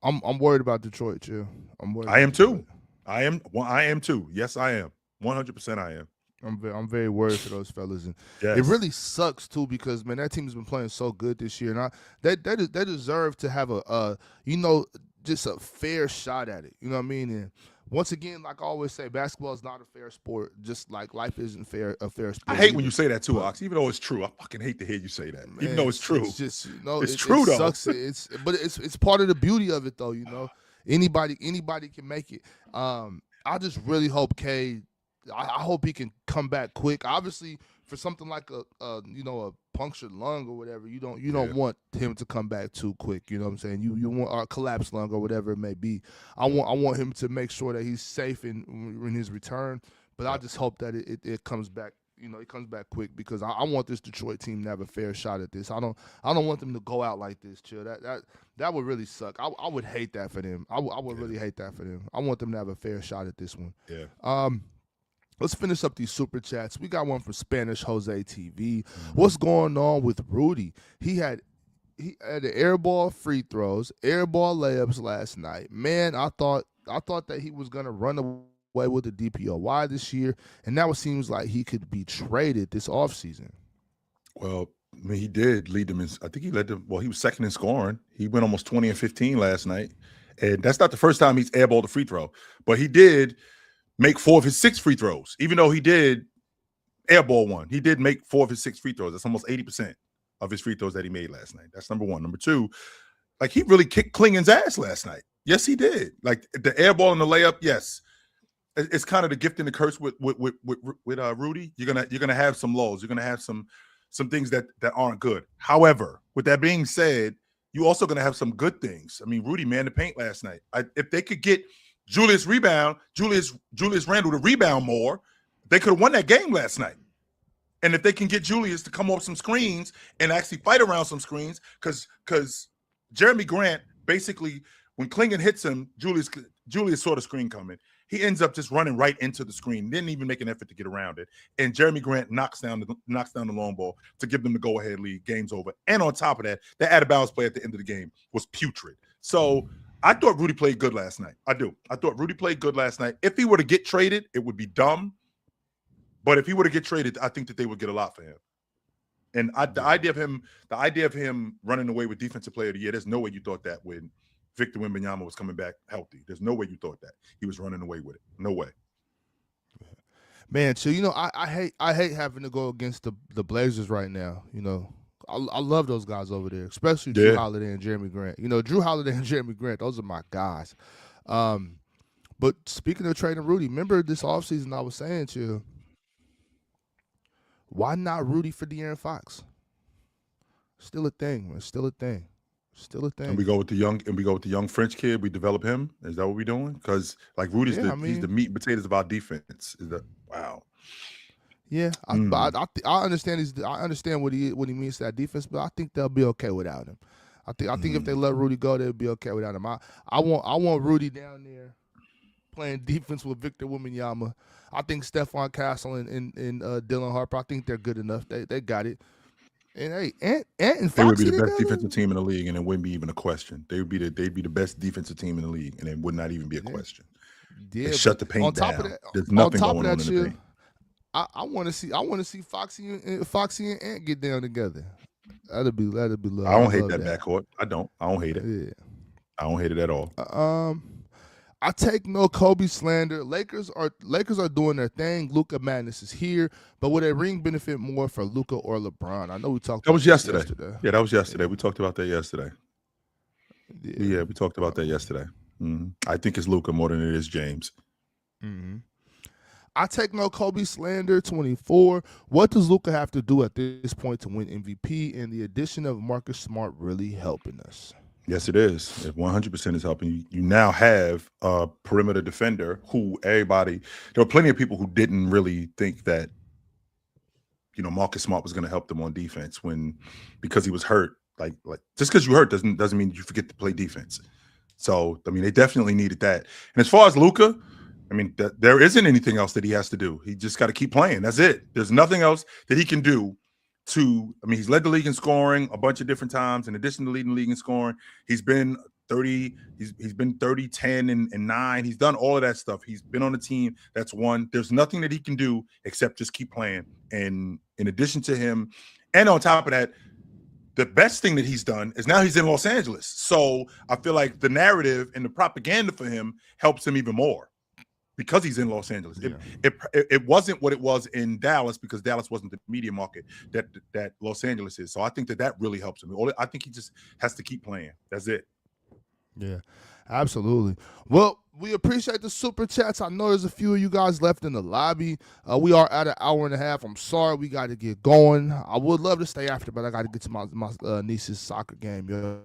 I'm worried about Detroit too. I am too. I am too. Yes, I am. 100% I am. I'm very worried for those fellas, and it really sucks too because man, that team has been playing so good this year, and they deserve to have just a fair shot at it. You know what I mean? And once again, like I always say, basketball is not a fair sport, just like life isn't a fair sport. I hate when you say that too, Ox. Even though it's true, I fucking hate to hear you say that. Man, even though it's true, it's just it's true though. Sucks. It's part of the beauty of it though. You know, anybody can make it. I just really hope Cade. I hope he can come back quick. Obviously, for something like a punctured lung or whatever, you don't want him to come back too quick. You know what I'm saying? You want a collapsed lung or whatever it may be. I want him to make sure that he's safe in his return. But I just hope that it comes back. You know, it comes back quick because I want this Detroit team to have a fair shot at this. I don't want them to go out like this, Chill. That would really suck. I would hate that for them. I would really hate that for them. I want them to have a fair shot at this one. Yeah. Let's finish up these super chats. We got one from Spanish Jose TV. What's going on with Rudy? He had the airball free throws, airball layups last night. Man, I thought that he was gonna run away with the DPOY this year, and now it seems like he could be traded this offseason. Well, I mean, he did lead them. I think he led them. Well, he was second in scoring. He went almost 20 and 15 last night, and that's not the first time he's airballed a free throw, but he did make 4 of his 6 free throws. Even though he did airball 1, he did make 4 of his 6 free throws. That's almost 80% of his free throws that he made last night. That's number 1. Number 2, like he really kicked Klingen's ass last night. Yes, he did. Like the airball and the layup. Yes, it's kind of the gift and the curse with Rudy. You're gonna have some lows. You're gonna have some things that aren't good. However, with that being said, you're also gonna have some good things. I mean, Rudy manned the paint last night. If they could get Julius Randle to rebound more, they could have won that game last night. And if they can get Julius to come off some screens and actually fight around some screens, because Jeremy Grant basically, when Klingen hits him, Julius saw the screen coming. He ends up just running right into the screen, didn't even make an effort to get around it. And Jeremy Grant knocks down the long ball to give them the go-ahead lead. Game's over. And on top of that, the out-of-bounds play at the end of the game was putrid. So I thought Rudy played good last night. I do. I thought Rudy played good last night. If he were to get traded, it would be dumb. But if he were to get traded, I think that they would get a lot for him. And the idea of him running away with Defensive Player of the Year, there's no way you thought that when Victor Wembanyama was coming back healthy. There's no way you thought that he was running away with it. No way. Man, so I hate having to go against the Blazers right now. You know, I love those guys over there, especially Drew Holiday and Jeremy Grant. You know, Drew Holiday and Jeremy Grant, those are my guys. But speaking of trading Rudy, remember this offseason I was saying to you, why not Rudy for De'Aaron Fox? Still a thing, man. Still a thing. And we go with the young French kid. We develop him. Is that what we're doing? Because like Rudy's he's the meat and potatoes of our defense. Wow. Yeah, I understand. I understand what he means to that defense, but I think they'll be okay without him. I think if they let Rudy go, they'll be okay without him. I want Rudy down there playing defense with Victor Wembanyama. I think Stephon Castle and Dylan Harper. I think they're good enough. They got it. And hey, and Fox, they would be the best defensive team in the league, and it wouldn't be even a question. They'd be the best defensive team in the league, and it would not even be a question. Yeah, they shut the paint down. There's nothing going on in the paint. I want to see Foxy and Ant get down together. That'd be love. I don't hate love that backcourt. I don't hate it. Yeah. I don't hate it at all. I take no Kobe slander. Lakers are doing their thing. Luka madness is here, but would a ring benefit more for Luka or LeBron? I know we talked. That was yesterday. Yeah, that was yesterday. Yeah. We talked about that yesterday. Yeah, we talked about that yesterday. Mm-hmm. I think it's Luka more than it is James. Mm-hmm. I take no Kobe slander. 24. What does Luka have to do at this point to win MVP? And the addition of Marcus Smart really helping us. Yes, it is. It 100% is helping you. You now have a perimeter defender who there were plenty of people who didn't really think that, Marcus Smart was going to help them on defense because he was hurt. Like just because you're hurt doesn't mean you forget to play defense. So, they definitely needed that. And as far as Luka, there isn't anything else that he has to do. He just got to keep playing. That's it. There's nothing else that he can do he's led the league in scoring a bunch of different times. In addition to leading the league in scoring, he's been 30, he's been 30, 10, and 9. He's done all of that stuff. He's been on a team that's won. There's nothing that he can do except just keep playing. And in addition to him, and on top of that, the best thing that he's done is now he's in Los Angeles. So I feel like the narrative and the propaganda for him helps him even more because he's in Los Angeles. Yeah. It wasn't what it was in Dallas because Dallas wasn't the media market that Los Angeles is. So I think that really helps him. I think he just has to keep playing. That's it. Yeah, absolutely. Well, we appreciate the super chats. I know there's a few of you guys left in the lobby. We are at an hour and a half. I'm sorry we got to get going. I would love to stay after, but I got to get to my niece's soccer game.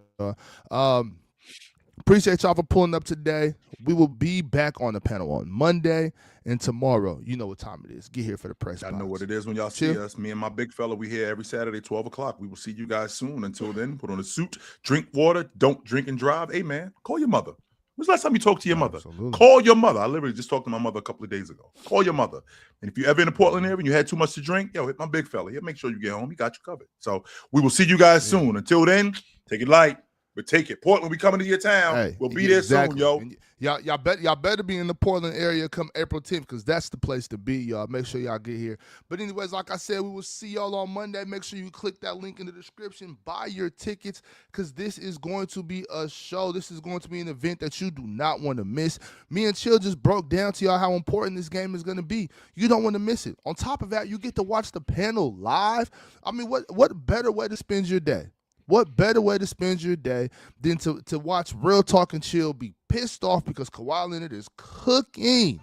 Appreciate y'all for pulling up today. We will be back on the panel on Monday and tomorrow. You know what time it is. Get here for the press. I know what it is when y'all see us. Me and my big fella, we here every Saturday, 12 o'clock. We will see you guys soon. Until then, put on a suit, drink water, don't drink and drive. Hey, man, call your mother. When's the last time you talked to your mother? Absolutely. Call your mother. I literally just talked to my mother a couple of days ago. Call your mother. And if you're ever in the Portland area and you had too much to drink, hit my big fella. Make sure you get home. He got you covered. So we will see you guys soon. Until then, take it light. But take it. Portland, we coming to your town. Hey, we'll be there soon, yo. Y'all better be in the Portland area come April 10th because that's the place to be, y'all. Make sure y'all get here. But anyways, like I said, we will see y'all on Monday. Make sure you click that link in the description. Buy your tickets because this is going to be a show. This is going to be an event that you do not want to miss. Me and Chill just broke down to y'all how important this game is going to be. You don't want to miss it. On top of that, you get to watch the panel live. What better way to spend your day? What better way to spend your day than to watch Real Talk and Chill be pissed off because Kawhi Leonard is cooking?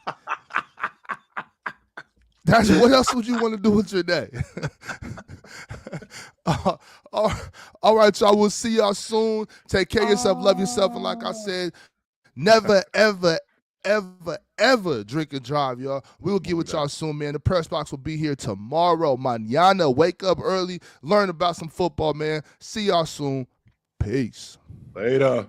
What else would you want to do with your day? All right, y'all. We'll see y'all soon. Take care of yourself. Love yourself. And like I said, never, ever, ever drink and drive, y'all. We'll get with y'all soon, man. The press box will be here tomorrow. Mañana, wake up early, learn about some football, man. See y'all soon. Peace. Later.